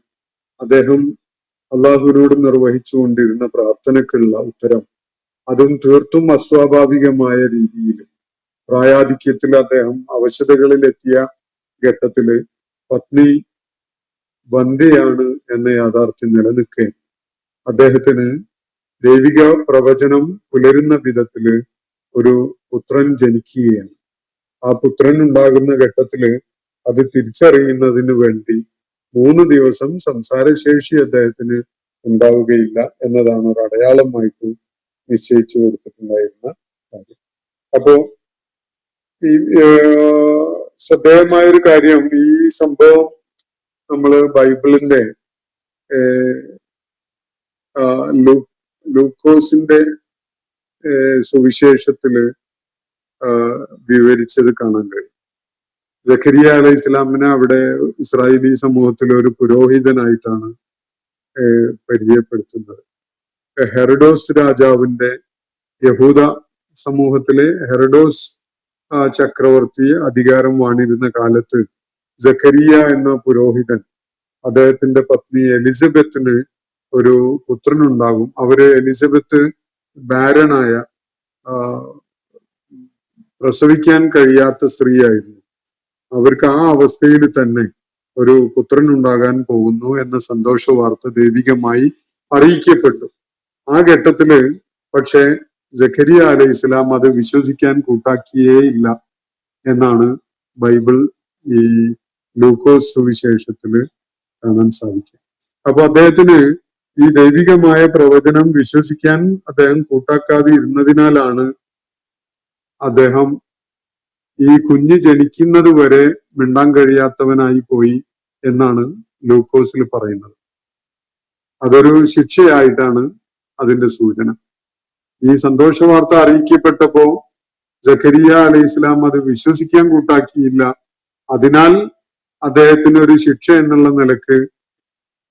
അദ്ദേഹം അള്ളാഹുവിനോട് നിർവഹിച്ചുകൊണ്ടിരുന്ന പ്രാർത്ഥനയ്ക്കുള്ള ഉത്തരം, അതും തീർത്തും അസ്വാഭാവികമായ രീതിയിൽ. പ്രായാധിക്യത്തിൽ അദ്ദേഹം അവശതകളിലെത്തിയ ഘട്ടത്തില് പത്നി വന്ധ്യയാണ് എന്ന യാഥാർത്ഥ്യം നിലനിൽക്കെ അദ്ദേഹത്തിന് ദൈവിക പ്രവചനം പുലരുന്ന വിധത്തില് ഒരു പുത്രൻ ജനിക്കുകയാണ്. ആ പുത്രൻ ഉണ്ടാകുന്ന ഘട്ടത്തില് അത് തിരിച്ചറിയുന്നതിന് വേണ്ടി 3 ദിവസം സംസാരശേഷി അദ്ദേഹത്തിന് ഉണ്ടാവുകയില്ല എന്നതാണ് ഒരു അടയാളമായിട്ട് നിശ്ചയിച്ചു കൊടുത്തിട്ടുണ്ടായിരുന്ന കാര്യം. അപ്പോ ഈ ശ്രദ്ധേയമായ ഒരു കാര്യം, ഈ സംഭവം നമ്മള് ബൈബിളിന്റെ ലൂക്കോസിന്റെ സുവിശേഷത്തില് വിവരിച്ചത് കാണാൻ കഴിയും. സക്കരിയ അലൈഹി ഇസ്ലാമിനെ അവിടെ ഇസ്രായേലി സമൂഹത്തിലെ ഒരു പുരോഹിതനായിട്ടാണ് പരിചയപ്പെടുത്തുന്നത്. ഹെറഡോസ് രാജാവിന്റെ, യഹൂദ സമൂഹത്തിലെ ഹെറഡോസ് ചക്രവർത്തി അധികാരം വാണിരുന്ന കാലത്ത് സക്കരിയ എന്ന പുരോഹിതൻ അദ്ദേഹത്തിന്റെ പത്നി എലിസബത്തിന് ഒരു പുത്രനുണ്ടാകും. അവര് എലിസബത്ത് ബാരനായ, പ്രസവിക്കാൻ കഴിയാത്ത സ്ത്രീയായിരുന്നു. അവർക്ക് ആ അവസ്ഥയിൽ തന്നെ ഒരു പുത്രൻ ഉണ്ടാകാൻ പോകുന്നു എന്ന സന്തോഷ വാർത്ത ദൈവികമായി അറിയിക്കപ്പെട്ടു. ആ ഘട്ടത്തില് പക്ഷെ സക്കരിയ അലൈഹി ഇസ്ലാം അത് വിശ്വസിക്കാൻ കൂട്ടാക്കിയേ ഇല്ല എന്നാണ് ബൈബിൾ ഈ ലൂക്കോസ് സുവിശേഷത്തില് കാണാൻ സാധിക്കും. അപ്പൊ അദ്ദേഹത്തിന് ഈ ദൈവികമായ പ്രവചനം വിശ്വസിക്കാൻ അദ്ദേഹം കൂട്ടാക്കാതെ ഇരുന്നതിനാലാണ് അദ്ദേഹം ഈ കുഞ്ഞ് ജനിക്കുന്നത് വരെ മിണ്ടാൻ കഴിയാത്തവനായി പോയി എന്നാണ് ലൂക്കോസിൽ പറയുന്നത്. അതൊരു ശിക്ഷയായിട്ടാണ് അതിന്റെ സൂചന. ഈ സന്തോഷ വാർത്ത അറിയിക്കപ്പെട്ടപ്പോ സക്കരിയ അലൈഹി ഇസ്ലാം അത് വിശ്വസിക്കാൻ കൂട്ടാക്കിയില്ല. അതിനാൽ അദ്ദേഹത്തിന് ഒരു ശിക്ഷ എന്നുള്ള നിലക്ക്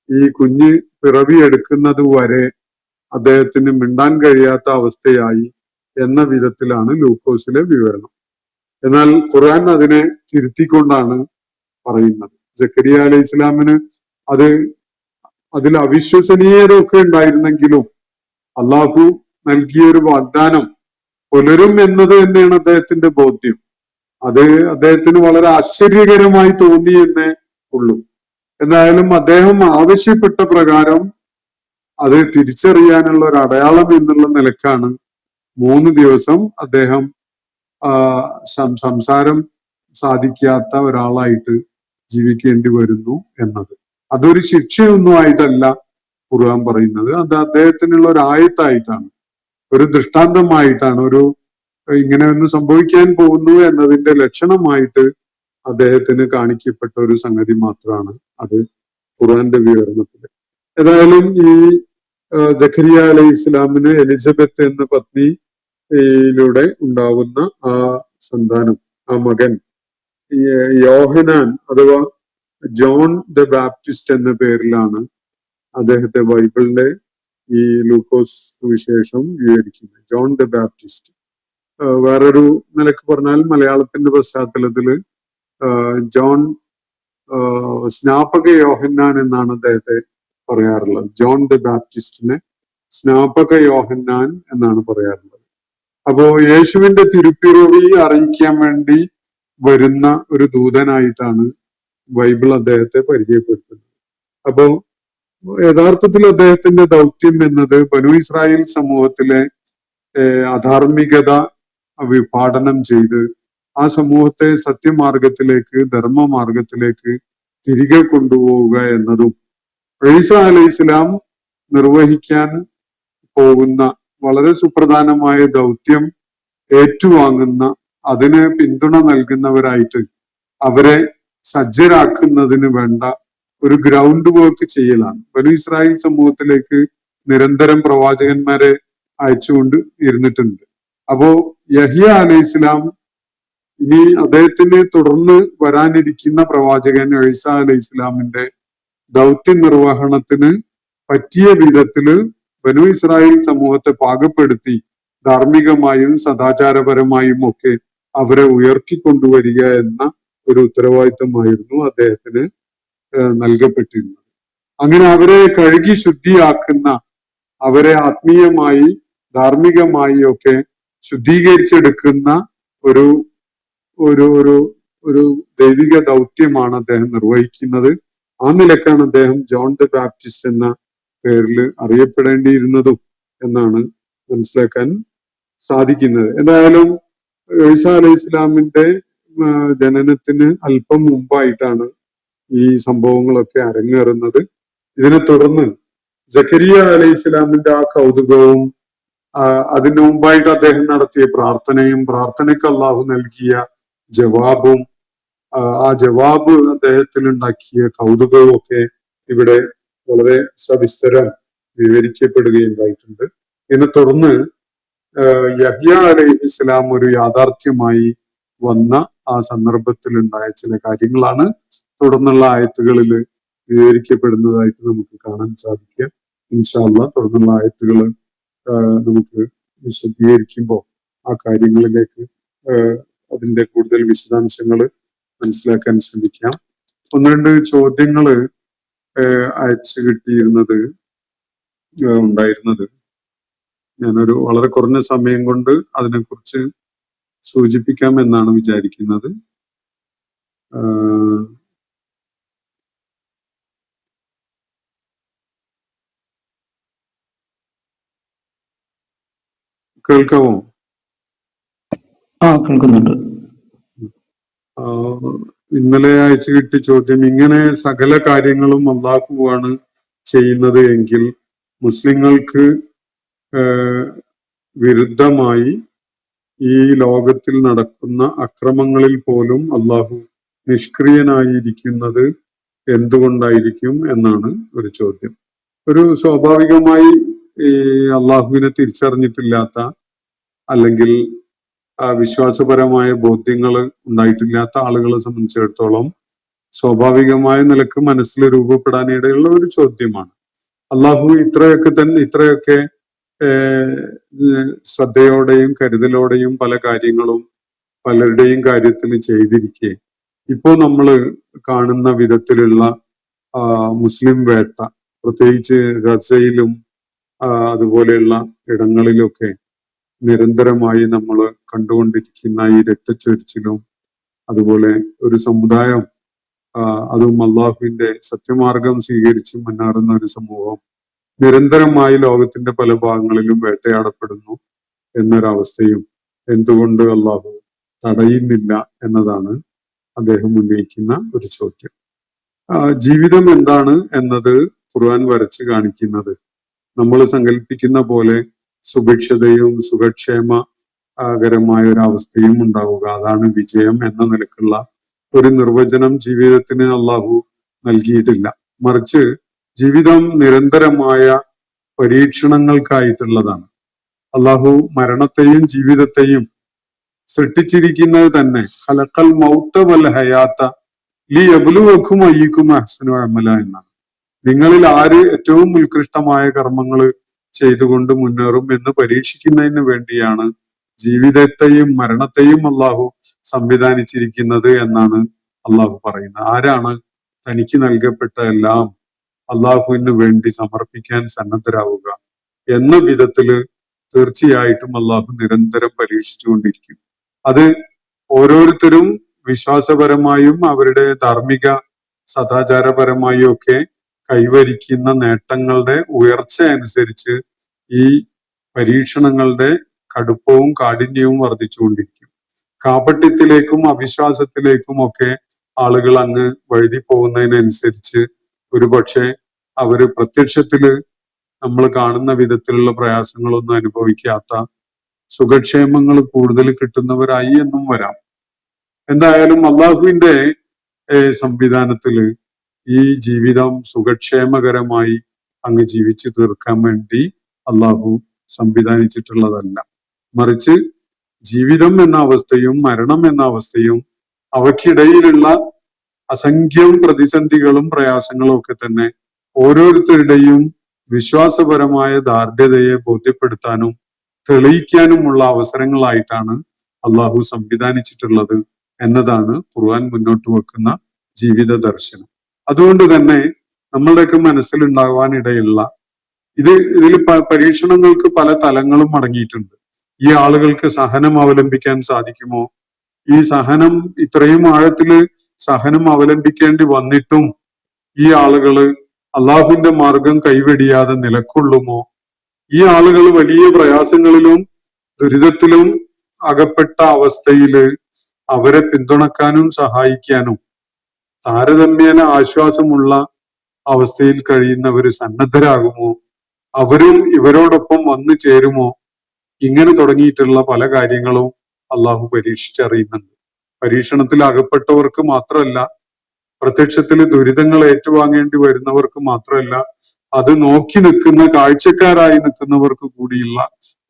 ഈ കുഞ്ഞ് പിറവിയെടുക്കുന്നത് വരെ അദ്ദേഹത്തിന് മിണ്ടാൻ കഴിയാത്ത അവസ്ഥയായി എന്ന വിധത്തിലാണ് ലൂക്കോസിലെ വിവരണം. എന്നാൽ ഖുർആൻ അതിനെ തിരുത്തിക്കൊണ്ടാണ് പറയുന്നത്. സക്കരിയ അലൈഹി ഇസ്ലാമിന് അതിൽ അവിശ്വസനീയതൊക്കെ ഉണ്ടായിരുന്നെങ്കിലും അള്ളാഹു നൽകിയ ഒരു വാഗ്ദാനം പുലരും എന്നത് തന്നെയാണ് അദ്ദേഹത്തിന്റെ ബോധ്യം. അത് അദ്ദേഹത്തിന് വളരെ ആശ്ചര്യകരമായി തോന്നി എന്നേ ഉള്ളൂ. എന്തായാലും അദ്ദേഹം ആവശ്യപ്പെട്ട പ്രകാരം അത് തിരിച്ചറിയാനുള്ള ഒരു അടയാളം എന്നുള്ള നിലക്കാണ് 3 ദിവസം അദ്ദേഹം സംസാരം സാധിക്കാത്ത ഒരാളായിട്ട് ജീവിക്കേണ്ടി വരുന്നു എന്നത്. അതൊരു ശിക്ഷയൊന്നും ആയിട്ടല്ല ഖുർആൻ പറയുന്നത്. അത് അദ്ദേഹത്തിനുള്ള ഒരു ആയത്തായിട്ടാണ്, ഒരു ദൃഷ്ടാന്തമായിട്ടാണ്, ഇങ്ങനെ ഒന്ന് സംഭവിക്കാൻ പോകുന്നു എന്നതിന്റെ ലക്ഷണമായിട്ട് അദ്ദേഹത്തിന് കാണിക്കപ്പെട്ട ഒരു സംഗതി മാത്രമാണ് അത് ഖുർആന്റെ വിവരണത്തില്. ഏതായാലും ഈ സക്കരിയ അലൈഹി ഇസ്ലാമിന് എലിസബത്ത് എന്ന പത്നിയിലൂടെ ഉണ്ടാവുന്ന ആ സന്താനം, ആ മകൻ യോഹനാൻ അഥവാ ജോൺ ദ ബാപ്റ്റിസ്റ്റ് എന്ന പേരിലാണ് അദ്ദേഹത്തെ ബൈബിളിലെ ഈ ലൂക്കോസ് സുവിശേഷം വിവരിക്കുന്നത്. John the Baptist. വേറൊരു നിലക്ക് പറഞ്ഞാൽ മലയാളത്തിന്റെ പശ്ചാത്തലത്തില് ജോൺ സ്നാപക യോഹന്നാൻ എന്നാണ് അദ്ദേഹത്തെ പറയാറുള്ളത്. ജോൺ ദ ബാപ്റ്റിസ്റ്റിനെ സ്നാപക യോഹന്നാൻ എന്നാണ് പറയാറുള്ളത്. അപ്പോ യേശുവിന്റെ തിരുപ്പിറവി അറിയിക്കാൻ വേണ്ടി വരുന്ന ഒരു ദൂതനായിട്ടാണ് ബൈബിൾ അദ്ദേഹത്തെ പരിചയപ്പെടുത്തുന്നത്. അപ്പോ യഥാർത്ഥത്തിൽ അദ്ദേഹത്തിന്റെ ദൗത്യം എന്നത് ബനു ഇസ്രായേൽ സമൂഹത്തിലെ അധാർമികത വിഭാടനം ചെയ്ത് ആ സമൂഹത്തെ സത്യമാർഗത്തിലേക്ക്, ധർമ്മമാർഗത്തിലേക്ക് തിരികെ കൊണ്ടുപോവുക എന്നതും ഈസ അലൈഹി ഇസ്ലാം നിർവഹിക്കാൻ പോകുന്ന വളരെ സുപ്രധാനമായ ദൗത്യം ഏറ്റുവാങ്ങുന്ന, അതിന് പിന്തുണ നൽകുന്നവരായിട്ട് അവരെ സജ്ജരാക്കുന്നതിന് വേണ്ട ഒരു ഗ്രൗണ്ട് വർക്ക് ചെയ്യലാണ്. ബനു ഇസ്രായേൽ സമൂഹത്തിലേക്ക് നിരന്തരം പ്രവാചകന്മാരെ അയച്ചുകൊണ്ട് ഇരുന്നിട്ടുണ്ട്. അപ്പോ യഹ്യ അലൈഹി ഇസ്ലാം ഇനി അദ്ദേഹത്തിന് തുടർന്ന് വരാനിരിക്കുന്ന പ്രവാചകൻ ഈസ അലൈഹി ഇസ്ലാമിന്റെ ദൗത്യ നിർവഹണത്തിന് പറ്റിയ വിധത്തില് ബനു ഇസ്രായേൽ സമൂഹത്തെ പാകപ്പെടുത്തി ധാർമ്മികമായും സദാചാരപരമായും ഒക്കെ അവരെ ഉയർത്തിക്കൊണ്ടുവരിക എന്ന ഒരു ഉത്തരവാദിത്തമായിരുന്നു അദ്ദേഹത്തിന് നൽകപ്പെട്ടിരുന്നത്. അങ്ങനെ അവരെ കഴുകി ശുദ്ധിയാക്കുന്ന, അവരെ ആത്മീയമായി ധാർമ്മികമായി ഒക്കെ ശുദ്ധീകരിച്ചെടുക്കുന്ന ഒരു ഒരു ഒരു ഒരു ദൈവിക ദൗത്യമാണ് അദ്ദേഹം നിർവഹിക്കുന്നത്. ആ നിലക്കാണ് അദ്ദേഹം ജോൺ ദ ബാപ്റ്റിസ്റ്റ് എന്ന പേരിൽ അറിയപ്പെടേണ്ടിയിരുന്നതും എന്നാണ് മനസ്സിലാക്കാൻ സാധിക്കുന്നത്. എന്തായാലും ഈസ അലൈഹി ഇസ്ലാമിന്റെ ജനനത്തിന് അല്പം മുമ്പായിട്ടാണ് ഈ സംഭവങ്ങളൊക്കെ അരങ്ങേറുന്നത്. ഇതിനെ തുടർന്ന് ജക്കരിയ അലൈഹി ഇസ്ലാമിന്റെ ആ കൗതുകവും അതിനു മുമ്പായിട്ട് അദ്ദേഹം നടത്തിയ പ്രാർത്ഥനയും, പ്രാർത്ഥനയ്ക്ക് അള്ളാഹു നൽകിയ ജവാബും, ആ ജവാബ് അദ്ദേഹത്തിൽ ഉണ്ടാക്കിയ കൗതുകവും ഒക്കെ ഇവിടെ വളരെ സവിസ്തരം വിവരിക്കപ്പെടുകയുണ്ടായിട്ടുണ്ട്. ഇതിനെ തുടർന്ന് യഹ്യ അലൈഹി ഇസ്ലാം ഒരു യാഥാർത്ഥ്യമായി വന്ന ആ സന്ദർഭത്തിൽ ഉണ്ടായ ചില കാര്യങ്ങളാണ് തുടർന്നുള്ള ആയത്തുകളിൽ വിവരിക്കപ്പെടുന്നതായിട്ട് നമുക്ക് കാണാൻ സാധിക്കുക. ഇൻഷാ അല്ലാഹ് തുടർന്നുള്ള ആയത്തുകൾ നമുക്ക് വിശദീകരിക്കുമ്പോൾ ആ കാര്യങ്ങളിലേക്ക് അതിന്റെ കൂടുതൽ വിശദാംശങ്ങൾ മനസ്സിലാക്കാൻ ശ്രമിക്കാം. ഒന്ന് രണ്ട് ചോദ്യങ്ങള് അയച്ചു കിട്ടിയിരുന്നത് ഉണ്ടായിരുന്നത് ഞാനൊരു വളരെ കുറഞ്ഞ സമയം കൊണ്ട് അതിനെക്കുറിച്ച് സൂചിപ്പിക്കാം എന്നാണ് വിചാരിക്കുന്നത്. കേൾക്കാമോ? കേൾക്കുന്നുണ്ട്. ഇന്നലെ അയച്ചു കിട്ടിയ ചോദ്യം, ഇങ്ങനെ സകല കാര്യങ്ങളും അല്ലാഹുവാണ് ചെയ്യുന്നത് എങ്കിൽ മുസ്ലിങ്ങൾക്ക് വിരുദ്ധമായി ഈ ലോകത്തിൽ നടക്കുന്ന അക്രമങ്ങളിൽ പോലും അല്ലാഹു നിഷ്ക്രിയനായിരിക്കുന്നത് എന്തുകൊണ്ടായിരിക്കും എന്നാണ് ഒരു ചോദ്യം. ഒരു സ്വാഭാവികമായി ഈ അള്ളാഹുവിനെ തിരിച്ചറിഞ്ഞിട്ടില്ലാത്ത, അല്ലെങ്കിൽ വിശ്വാസപരമായ ബോധ്യങ്ങൾ ഉണ്ടായിട്ടില്ലാത്ത ആളുകളെ സംബന്ധിച്ചിടത്തോളം സ്വാഭാവികമായ നിലക്ക് മനസ്സിൽ രൂപപ്പെടാനിടയുള്ള ഒരു ചോദ്യമാണ്. അള്ളാഹു ഇത്രയൊക്കെ ശ്രദ്ധയോടെയും കരുതലോടെയും പല കാര്യങ്ങളും പലരുടെയും കാര്യത്തിൽ ചെയ്തിരിക്കെ ഇപ്പോ നമ്മൾ കാണുന്ന വിധത്തിലുള്ള മുസ്ലിം വേട്ട, പ്രത്യേകിച്ച് ഗസയിലും അതുപോലെയുള്ള ഇടങ്ങളിലൊക്കെ നിരന്തരമായി നമ്മൾ കണ്ടുകൊണ്ടിരിക്കുന്ന ഈ രക്തച്ചൊരിച്ചിലും, അതുപോലെ ഒരു സമുദായം അതും അള്ളാഹുവിന്റെ സത്യമാർഗം സ്വീകരിച്ച് മുന്നേറുന്ന ഒരു സമൂഹം നിരന്തരമായി ലോകത്തിന്റെ പല ഭാഗങ്ങളിലും വേട്ടയാടപ്പെടുന്നു എന്നൊരവസ്ഥയും എന്തുകൊണ്ട് അള്ളാഹു തടയുന്നില്ല എന്നതാണ് അദ്ദേഹം ഉന്നയിക്കുന്ന ഒരു ചോദ്യം. ജീവിതം എന്താണ് എന്നത് ഖുർആൻ വരച്ച് കാണിക്കുന്നത് നമ്മൾ സങ്കല്പിക്കുന്ന പോലെ സുഭിക്ഷതയും സുഖക്ഷേമകരമായ ഒരു അവസ്ഥയും ഉണ്ടാവുക, അതാണ് വിജയം എന്ന നിലക്കുള്ള ഒരു നിർവചനം ജീവിതത്തിന് അള്ളാഹു നൽകിയിട്ടില്ല. മറിച്ച് ജീവിതം നിരന്തരമായ പരീക്ഷണങ്ങൾക്കായിട്ടുള്ളതാണ്. അള്ളാഹു മരണത്തെയും ജീവിതത്തെയും സൃഷ്ടിച്ചിരിക്കുന്നത് തന്നെ ഖലഖൽ മൗത വൽ ഹയാത്ത ലിയബ്ലുവക്കും അയ്യുക്കും അഹ്സനു അമല എന്നാണ്. നിങ്ങളിൽ ആര് ഏറ്റവും ഉത്കൃഷ്ടമായ കർമ്മങ്ങൾ ചെയ്തുകൊണ്ട് മുന്നേറും എന്ന് പരീക്ഷിക്കുന്നതിന് വേണ്ടിയാണ് ജീവിതത്തെയും മരണത്തെയും അള്ളാഹു സംവിധാനിച്ചിരിക്കുന്നത് എന്നാണ് അള്ളാഹു പറയുന്നത്. ആരാണ് തനിക്ക് നൽകപ്പെട്ട എല്ലാം അള്ളാഹുവിന് വേണ്ടി സമർപ്പിക്കാൻ സന്നദ്ധരാവുക എന്ന വിധത്തില് തീർച്ചയായിട്ടും അള്ളാഹു നിരന്തരം പരീക്ഷിച്ചുകൊണ്ടിരിക്കും. അത് ഓരോരുത്തരും വിശ്വാസപരമായും അവരുടെ ധാർമ്മിക സദാചാരപരമായും ഒക്കെ കൈവരിക്കുന്ന നേട്ടങ്ങളുടെ ഉയർച്ച അനുസരിച്ച് ഈ പരീക്ഷണങ്ങളുടെ കടുപ്പവും കാഠിന്യവും വർദ്ധിച്ചുകൊണ്ടിരിക്കും. കാപട്യത്തിലേക്കും അവിശ്വാസത്തിലേക്കും ഒക്കെ ആളുകൾ അങ്ങ് വഴുതി പോകുന്നതിനനുസരിച്ച് ഒരുപക്ഷെ അവര് പ്രത്യക്ഷത്തില് നമ്മൾ കാണുന്ന വിധത്തിലുള്ള പ്രയാസങ്ങളൊന്നും അനുഭവിക്കാത്ത സുഖക്ഷേമങ്ങൾ കൂടുതൽ കിട്ടുന്നവരായി എന്നും വരാം. എന്തായാലും അള്ളാഹുവിന്റെ സംവിധാനത്തില് ഈ ജീവിതം സുഖക്ഷേമകരമായി അങ്ങ് ജീവിച്ചു തീർക്കാൻ വേണ്ടി അള്ളാഹു സംവിധാനിച്ചിട്ടുള്ളതല്ല. മറിച്ച് ജീവിതം എന്ന അവസ്ഥയും മരണം എന്ന അവസ്ഥയും അവയ്ക്കിടയിലുള്ള അസംഖ്യം പ്രതിസന്ധികളും പ്രയാസങ്ങളും ഒക്കെ തന്നെ ഓരോരുത്തരുടെയും വിശ്വാസപരമായ ധാർഢ്യതയെ ബോധ്യപ്പെടുത്താനും തെളിയിക്കാനുമുള്ള അവസരങ്ങളായിട്ടാണ് അള്ളാഹു സംവിധാനിച്ചിട്ടുള്ളത് എന്നതാണ് ഖുർആൻ മുന്നോട്ട് വെക്കുന്ന ജീവിത ദർശനം. അതുകൊണ്ട് തന്നെ നമ്മളുടെയൊക്കെ മനസ്സിലുണ്ടാവാനിടയുള്ള ഇതിൽ പരീക്ഷണങ്ങൾക്ക് പല തലങ്ങളും അടങ്ങിയിട്ടുണ്ട്. ഈ ആളുകൾക്ക് സഹനം അവലംബിക്കാൻ സാധിക്കുമോ? ഈ സഹനം ഇത്രയും ആഴത്തില് സഹനം അവലംബിക്കേണ്ടി വന്നിട്ടും ഈ ആളുകള് അള്ളാഹുവിന്റെ മാർഗം കൈവെടിയാതെ നിലക്കൊള്ളുമോ? ഈ ആളുകൾ വലിയ പ്രയാസങ്ങളിലും ദുരിതത്തിലും അകപ്പെട്ട അവസ്ഥയില് അവരെ പിന്തുണക്കാനും സഹായിക്കാനും താരതമ്യേന ആശ്വാസമുള്ള അവസ്ഥയിൽ കഴിയുന്നവര് സന്നദ്ധരാകുമോ? അവരും ഇവരോടൊപ്പം വന്നു ചേരുമോ? ഇങ്ങനെ തുടങ്ങിയിട്ടുള്ള പല കാര്യങ്ങളും അള്ളാഹു പരീക്ഷിച്ചറിയുന്നുണ്ട്. പരീക്ഷണത്തിൽ അകപ്പെട്ടവർക്ക് മാത്രമല്ല, പ്രത്യക്ഷത്തിൽ ദുരിതങ്ങൾ ഏറ്റുവാങ്ങേണ്ടി വരുന്നവർക്ക് മാത്രമല്ല, അത് നോക്കി നിൽക്കുന്ന കാഴ്ചക്കാരായി നിൽക്കുന്നവർക്ക് കൂടിയുള്ള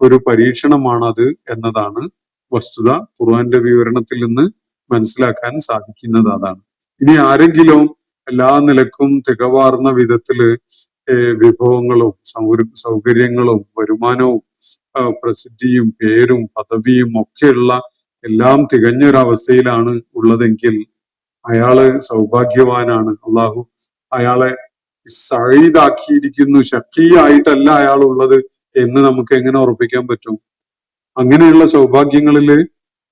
ഒരു പരീക്ഷണമാണത് എന്നതാണ് വസ്തുത. ഖുർആന്റെ വിവരണത്തിൽ നിന്ന് മനസ്സിലാക്കാൻ സാധിക്കുന്നത് അതാണ്. ഇനി ആരെങ്കിലും എല്ലാ നിലക്കും തികവാർന്ന വിധത്തില് വിഭവങ്ങളും സൗകര്യങ്ങളും വരുമാനവും പ്രസിദ്ധിയും പേരും പദവിയും ഒക്കെയുള്ള എല്ലാം തികഞ്ഞൊരവസ്ഥയിലാണ് ഉള്ളതെങ്കിൽ അയാള് സൗഭാഗ്യവാനാണ്. അള്ളാഹു അയാളെ സഈദാക്കിയിരിക്കുന്നു, ശഖിയായിട്ടല്ല അയാൾ ഉള്ളത് എന്ന് നമുക്ക് എങ്ങനെ ഉറപ്പിക്കാൻ പറ്റും? അങ്ങനെയുള്ള സൗഭാഗ്യങ്ങളില്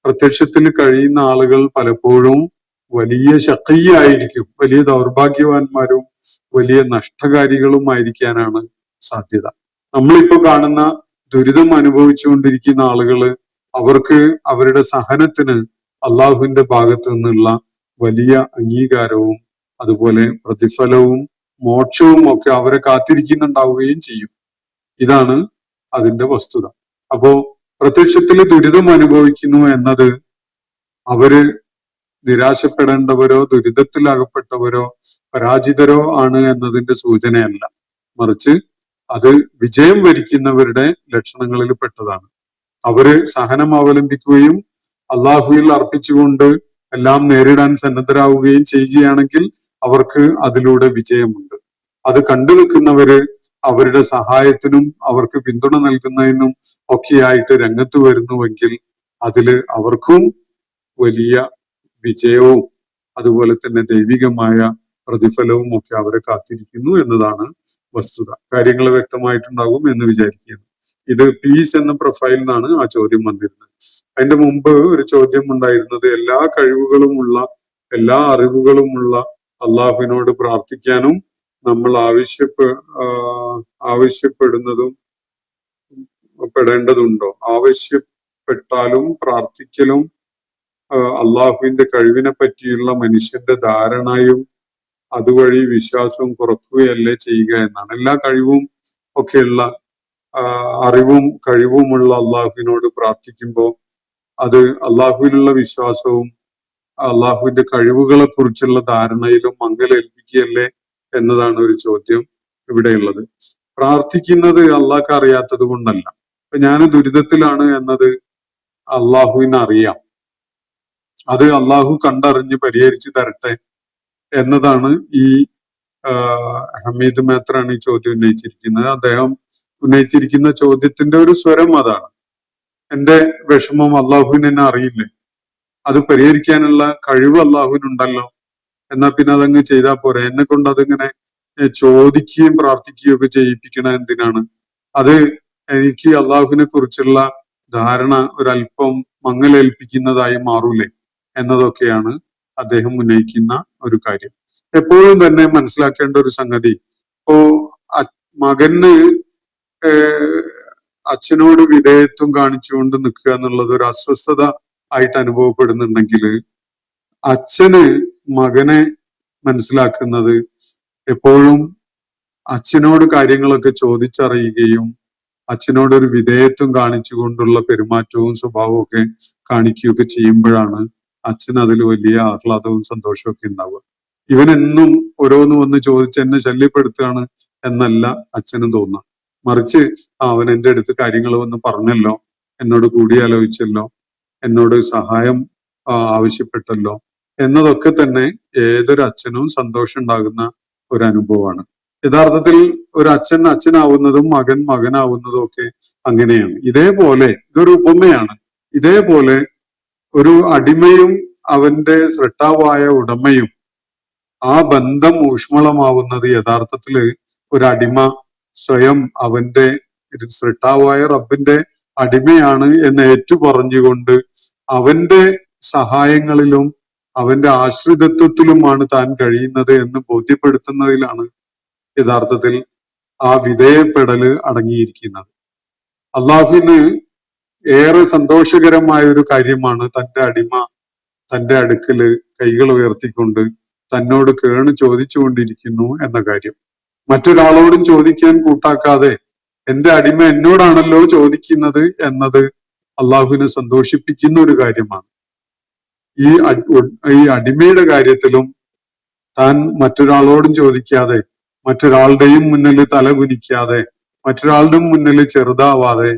പ്രത്യക്ഷത്തിൽ കഴിയുന്ന ആളുകൾ പലപ്പോഴും വലിയ ശഖിയായിരിക്കും, വലിയ ദൗർഭാഗ്യവാന്മാരും വലിയ നഷ്ടകാരികളും ആയിരിക്കാനാണ് സാധ്യത. നമ്മളിപ്പോ കാണുന്ന ദുരിതം അനുഭവിച്ചുകൊണ്ടിരിക്കുന്ന ആളുകള് അവർക്ക് അവരുടെ സഹനത്തിന് അള്ളാഹുവിന്റെ ഭാഗത്തു നിന്നുള്ള വലിയ അംഗീകാരവും അതുപോലെ പ്രതിഫലവും മോക്ഷവും ഒക്കെ അവരെ കാത്തിരിക്കുന്നുണ്ടാവുകയും ചെയ്യും. ഇതാണ് അതിന്റെ വസ്തുത. അപ്പോ പ്രത്യക്ഷത്തിൽ ദുരിതം അനുഭവിക്കുന്നു എന്നത് അവര് നിരാശപ്പെടേണ്ടവരോ ദുരിതത്തിൽ അകപ്പെട്ടവരോ പരാജിതരോ ആണ് എന്നതിന്റെ സൂചനയല്ല, മറിച്ച് അത് വിജയം വരിക്കുന്നവരുടെ ലക്ഷണങ്ങളിൽ പെട്ടതാണ്. അവര് സഹനം അവലംബിക്കുകയും അള്ളാഹുവിൽ അർപ്പിച്ചുകൊണ്ട് എല്ലാം നേരിടാൻ സന്നദ്ധരാവുകയും ചെയ്യുകയാണെങ്കിൽ അവർക്ക് അതിലൂടെ വിജയമുണ്ട്. അത് കണ്ടു നിൽക്കുന്നവര് അവരുടെ സഹായത്തിനും അവർക്ക് പിന്തുണ നൽകുന്നതിനും ഒക്കെയായിട്ട് രംഗത്ത് വരുന്നുവെങ്കിൽ അതില് അവർക്കും വലിയ വിജയവും അതുപോലെ തന്നെ ദൈവികമായ പ്രതിഫലവും ഒക്കെ അവരെ കാത്തിരിക്കുന്നു എന്നതാണ് വസ്തുത. കാര്യങ്ങൾ വ്യക്തമായിട്ടുണ്ടാകും എന്ന് വിചാരിക്കുന്നു. ഇത് പീസ് എന്ന പ്രൊഫൈലിൽ നിന്നാണ് ആ ചോദ്യം വന്നിരുന്നത്. അതിന്റെ മുമ്പ് ഒരു ചോദ്യം ഉണ്ടായിരുന്നത് എല്ലാ കഴിവുകളുമുള്ള എല്ലാ അറിവുകളുമുള്ള അള്ളാഹുവിനോട് പ്രാർത്ഥിക്കാനും നമ്മൾ ആവശ്യപ്പെടുന്നതും പെടേണ്ടതുണ്ടോ? ആവശ്യപ്പെട്ടാലും പ്രാർത്ഥിക്കലും അള്ളാഹുവിന്റെ കഴിവിനെ പറ്റിയുള്ള മനുഷ്യന്റെ ധാരണയും അതുവഴി വിശ്വാസവും കുറക്കുകയല്ലേ ചെയ്യുക എന്നാണ്. എല്ലാ കഴിവും ഒക്കെയുള്ള അറിവും കഴിവുമുള്ള അള്ളാഹുവിനോട് പ്രാർത്ഥിക്കുമ്പോൾ അത് അള്ളാഹുവിലുള്ള വിശ്വാസവും അള്ളാഹുവിന്റെ കഴിവുകളെ കുറിച്ചുള്ള ധാരണയിലും മങ്ങലേൽപ്പിക്കുകയല്ലേ എന്നതാണ് ഒരു ചോദ്യം ഇവിടെയുള്ളത്. പ്രാർത്ഥിക്കുന്നത് അള്ളാഹ്ക്ക് അറിയാത്തത് കൊണ്ടല്ല. ഇപ്പൊ ഞാൻ ദുരിതത്തിലാണ് എന്നത് അള്ളാഹുവിന് അറിയാം. അത് അള്ളാഹു കണ്ടറിഞ്ഞ് പരിഹരിച്ചു തരട്ടെ എന്നതാണ് ഈ ഹമീദ് മേത്രാണ് ഈ ചോദ്യം ഉന്നയിച്ചിരിക്കുന്നത്. അദ്ദേഹം ഉന്നയിച്ചിരിക്കുന്ന ചോദ്യത്തിന്റെ ഒരു സ്വരം അതാണ്. എന്റെ വിഷമം അള്ളാഹുവിന് എന്നെ അറിയില്ലേ? അത് പരിഹരിക്കാനുള്ള കഴിവ് അള്ളാഹുവിനുണ്ടല്ലോ, എന്നാ പിന്നെ അതങ്ങ് ചെയ്താൽ പോരെ. എന്നെ കൊണ്ട് അതിങ്ങനെ ചോദിക്കുകയും പ്രാർത്ഥിക്കുകയും ഒക്കെ ചെയ്യിപ്പിക്കണ എന്തിനാണ്? അത് എനിക്ക് അള്ളാഹുവിനെ കുറിച്ചുള്ള ധാരണ ഒരല്പം മങ്ങലേൽപ്പിക്കുന്നതായി മാറൂലേ എന്നതൊക്കെയാണ് അദ്ദേഹം ഉന്നയിക്കുന്ന ഒരു കാര്യം. എപ്പോഴും തന്നെ മനസ്സിലാക്കേണ്ട ഒരു സംഗതി, ഇപ്പോ മകന് അച്ഛനോട് വിധേയത്വം കാണിച്ചുകൊണ്ട് നിൽക്കുക എന്നുള്ളത് ഒരു അസ്വസ്ഥത ആയിട്ട് അനുഭവപ്പെടുന്നുണ്ടെങ്കിൽ അച്ഛന് മകനെ മനസ്സിലാക്കുന്നത് എപ്പോഴും അച്ഛനോട് കാര്യങ്ങളൊക്കെ ചോദിച്ചറിയുകയും അച്ഛനോട് ഒരു വിധേയത്വം കാണിച്ചുകൊണ്ടുള്ള പെരുമാറ്റവും സ്വഭാവവും ഒക്കെ കാണിക്കുകയൊക്കെ ചെയ്യുമ്പോഴാണ് അച്ഛൻ അതിൽ വലിയ ആഹ്ലാദവും സന്തോഷവും ഒക്കെ ഉണ്ടാവുക. ഇവനെന്നും ഓരോന്ന് വന്ന് ചോദിച്ച് എന്നെ ശല്യപ്പെടുത്തുകയാണ് എന്നല്ല അച്ഛനും തോന്നുക. മറിച്ച് അവൻ എൻ്റെ അടുത്ത് കാര്യങ്ങൾ വന്ന് പറഞ്ഞല്ലോ, എന്നോട് കൂടിയാലോചിച്ചല്ലോ, എന്നോട് സഹായം ആവശ്യപ്പെട്ടല്ലോ എന്നതൊക്കെ തന്നെ ഏതൊരു അച്ഛനും സന്തോഷം ഉണ്ടാകുന്ന ഒരു അനുഭവമാണ്. യഥാർത്ഥത്തിൽ ഒരു അച്ഛൻ അച്ഛനാവുന്നതും മകൻ മകനാവുന്നതും ഒക്കെ അങ്ങനെയാണ്. ഇതേപോലെ ഇതൊരു ഉപമയാണ്. ഇതേപോലെ ഒരു അടിമയും അവന്റെ സൃഷ്ടാവായ ഉടമയും ആ ബന്ധം ഊഷ്മളമാവുന്നത് യഥാർത്ഥത്തില് ഒരു അടിമ സ്വയം അവന്റെ സൃഷ്ടാവായ റബ്ബിന്റെ അടിമയാണ് എന്ന് ഏറ്റുപറഞ്ഞുകൊണ്ട് അവന്റെ സഹായങ്ങളിലും അവന്റെ ആശ്രിതത്വത്തിലുമാണ് താൻ കഴിയുന്നത് എന്ന് ബോധ്യപ്പെടുത്തുന്നതിലാണ് യഥാർത്ഥത്തിൽ ആ വിധേയപ്പെടല് അടങ്ങിയിരിക്കുന്നത്. അള്ളാഹുവിന് ഏറെ സന്തോഷകരമായ ഒരു കാര്യമാണ് തന്റെ അടിമ തന്റെ അടുക്കല് കൈകൾ ഉയർത്തിക്കൊണ്ട് തന്നോട് കേണ് ചോദിച്ചുകൊണ്ടിരിക്കുന്നു എന്ന കാര്യം. മറ്റൊരാളോടും ചോദിക്കാൻ കൂട്ടാക്കാതെ എന്റെ അടിമ എന്നോടാണല്ലോ ചോദിക്കുന്നത് എന്നത് അള്ളാഹുവിനെ സന്തോഷിപ്പിക്കുന്ന ഒരു കാര്യമാണ്. ഈ അടിമയുടെ കാര്യത്തിലും താൻ മറ്റൊരാളോടും ചോദിക്കാതെ, മറ്റൊരാളുടെയും മുന്നിൽ തല കുനിക്കാതെ, മറ്റൊരാളുടെ മുന്നിൽ ചെറുതാവാതെ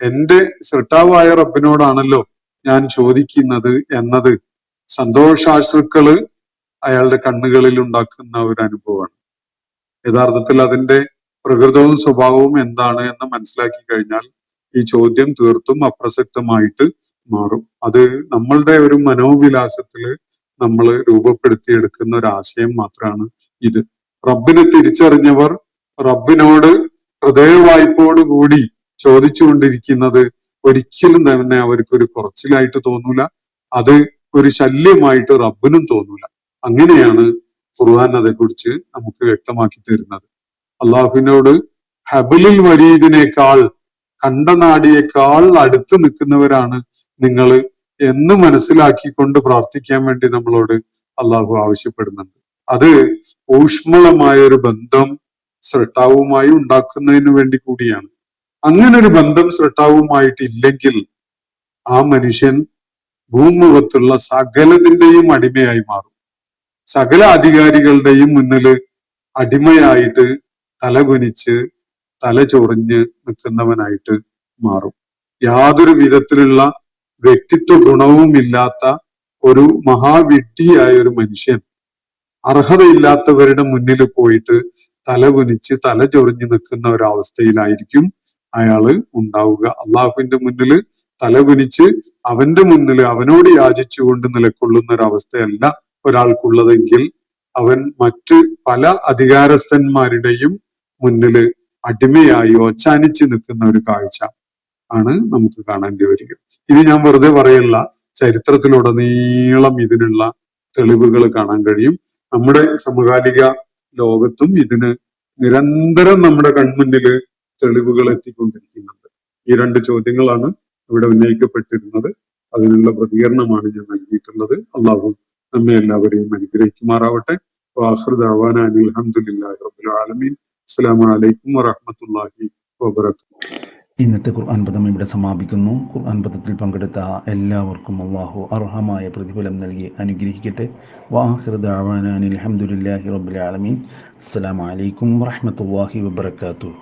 എന്റെ സൃഷ്ടാവായ റബ്ബിനോടാണല്ലോ ഞാൻ ചോദിക്കുന്നത് എന്നത് സന്തോഷാശ്രുക്കള് അയാളുടെ കണ്ണുകളിൽ ഉണ്ടാക്കുന്ന ഒരു അനുഭവമാണ്. യഥാർത്ഥത്തിൽ അതിന്റെ പ്രകൃതവും സ്വഭാവവും എന്താണ് എന്ന് മനസ്സിലാക്കി കഴിഞ്ഞാൽ ഈ ചോദ്യം തീർത്തും അപ്രസക്തമായിട്ട് മാറും. അത് നമ്മളുടെ ഒരു മനോവിലാസത്തില് നമ്മൾ രൂപപ്പെടുത്തിയെടുക്കുന്ന ഒരു ആശയം മാത്രമാണ് ഇത്. റബ്ബിനെ തിരിച്ചറിഞ്ഞവർ റബ്ബിനോട് ഹൃദയവായ്പോടുകൂടി ചോദിച്ചുകൊണ്ടിരിക്കുന്നത് ഒരിക്കലും തന്നെ അവർക്കൊരു കുറച്ചിലായിട്ട് തോന്നൂല, അത് ഒരു ശല്യമായിട്ട് റബ്ബിനും തോന്നൂല. അങ്ങനെയാണ് ഖുർആൻ അതേക്കുറിച്ച് നമുക്ക് വ്യക്തമാക്കി തരുന്നത്. അള്ളാഹുവിനോട് ഹബലുൽ വരീദിനേക്കാൾ കണ്ടനാടിയേക്കാൾ അടുത്ത് നിൽക്കുന്നവരാണ് നിങ്ങൾ എന്ന് മനസ്സിലാക്കിക്കൊണ്ട് പ്രാർത്ഥിക്കാൻ വേണ്ടി നമ്മളോട് അള്ളാഹു ആവശ്യപ്പെടുന്നുണ്ട്. അത് ഊഷ്മളമായ ഒരു ബന്ധം സൃഷ്ടാവുമായി ഉണ്ടാക്കുന്നതിന് വേണ്ടി കൂടിയാണ്. അങ്ങനെ ഒരു ബന്ധം സൃഷ്ടാവുമായിട്ട് ഇല്ലെങ്കിൽ ആ മനുഷ്യൻ ഭൂമുഖത്തുള്ള സകലതിന്റെയും അടിമയായി മാറും. സകല അധികാരികളുടെയും മുന്നില് അടിമയായിട്ട് തലകുനിച്ച് തല ചൊറിഞ്ഞ് നിൽക്കുന്നവനായിട്ട് മാറും. യാതൊരു വിധത്തിലുള്ള വ്യക്തിത്വ ഗുണവും ഇല്ലാത്ത ഒരു മഹാവിഡ്ഢിയായ ഒരു മനുഷ്യൻ അർഹതയില്ലാത്തവരുടെ മുന്നിൽ പോയിട്ട് തല കുനിച്ച് തല ചൊറിഞ്ഞു നിൽക്കുന്ന ഒരവസ്ഥയിലായിരിക്കും അയാള് ഉണ്ടാവുക. അള്ളാഹുവിന്റെ മുന്നിൽ തല കുനിച്ച് അവന്റെ മുന്നിൽ അവനോട് യാചിച്ചുകൊണ്ട് നിലകൊള്ളുന്ന ഒരവസ്ഥയല്ല ഒരാൾക്കുള്ളതെങ്കിൽ അവൻ മറ്റ് പല അധികാരസ്ഥന്മാരുടെയും മുന്നില് അടിമയായി ഓച്ചാനിച്ച് നിൽക്കുന്ന ഒരു കാഴ്ച ആണ് നമുക്ക് കാണേണ്ടി വരിക. ഇത് ഞാൻ വെറുതെ പറയല്ല, ചരിത്രത്തിലുടനീളം ഇതിനുള്ള തെളിവുകൾ കാണാൻ കഴിയും. നമ്മുടെ സമകാലിക ലോകത്തും ഇതിന് നിരന്തരം നമ്മുടെ കൺമുന്നില് തെളിവുകൾ എത്തിക്കൊണ്ടിരിക്കുന്നുണ്ട്. ഈ രണ്ട് ചോദ്യങ്ങളാണ് ഇവിടെ ഉന്നയിക്കപ്പെട്ടിരുന്നത്. അതിനുള്ള പ്രതികരണമാണ് ഞാൻ നൽകിയിട്ടുള്ളത്. അള്ളാഹു നമ്മെ എല്ലാവരെയും അനുഗ്രഹിക്കുമാറാവട്ടെ. വാഖിറു ദഅവാന അനിൽ ഹംദുലില്ലാഹി റബ്ബിൽ ആലമീൻ. അസ്സലാമു അലൈക്കും വറഹ്മത്തുള്ളാഹി വബറകാതുഹു. ഇന്നത്തെ ഖുർആൻ പദം ഇവിടെ സമാപിക്കുന്നു. ഖുർആൻ പദത്തിൽ പങ്കെടുത്ത എല്ലാവർക്കും അള്ളാഹു അർഹമായ പ്രതിഫലം നൽകി അനുഗ്രഹിക്കട്ടെ. വആഖിറു ദഅവാന അനിൽ ഹംദുലില്ലാഹി റബ്ബിൽ ആലമീൻ. അസ്സലാമു അലൈക്കും വറഹ്മത്തുള്ളാഹി വബറകാതുഹു.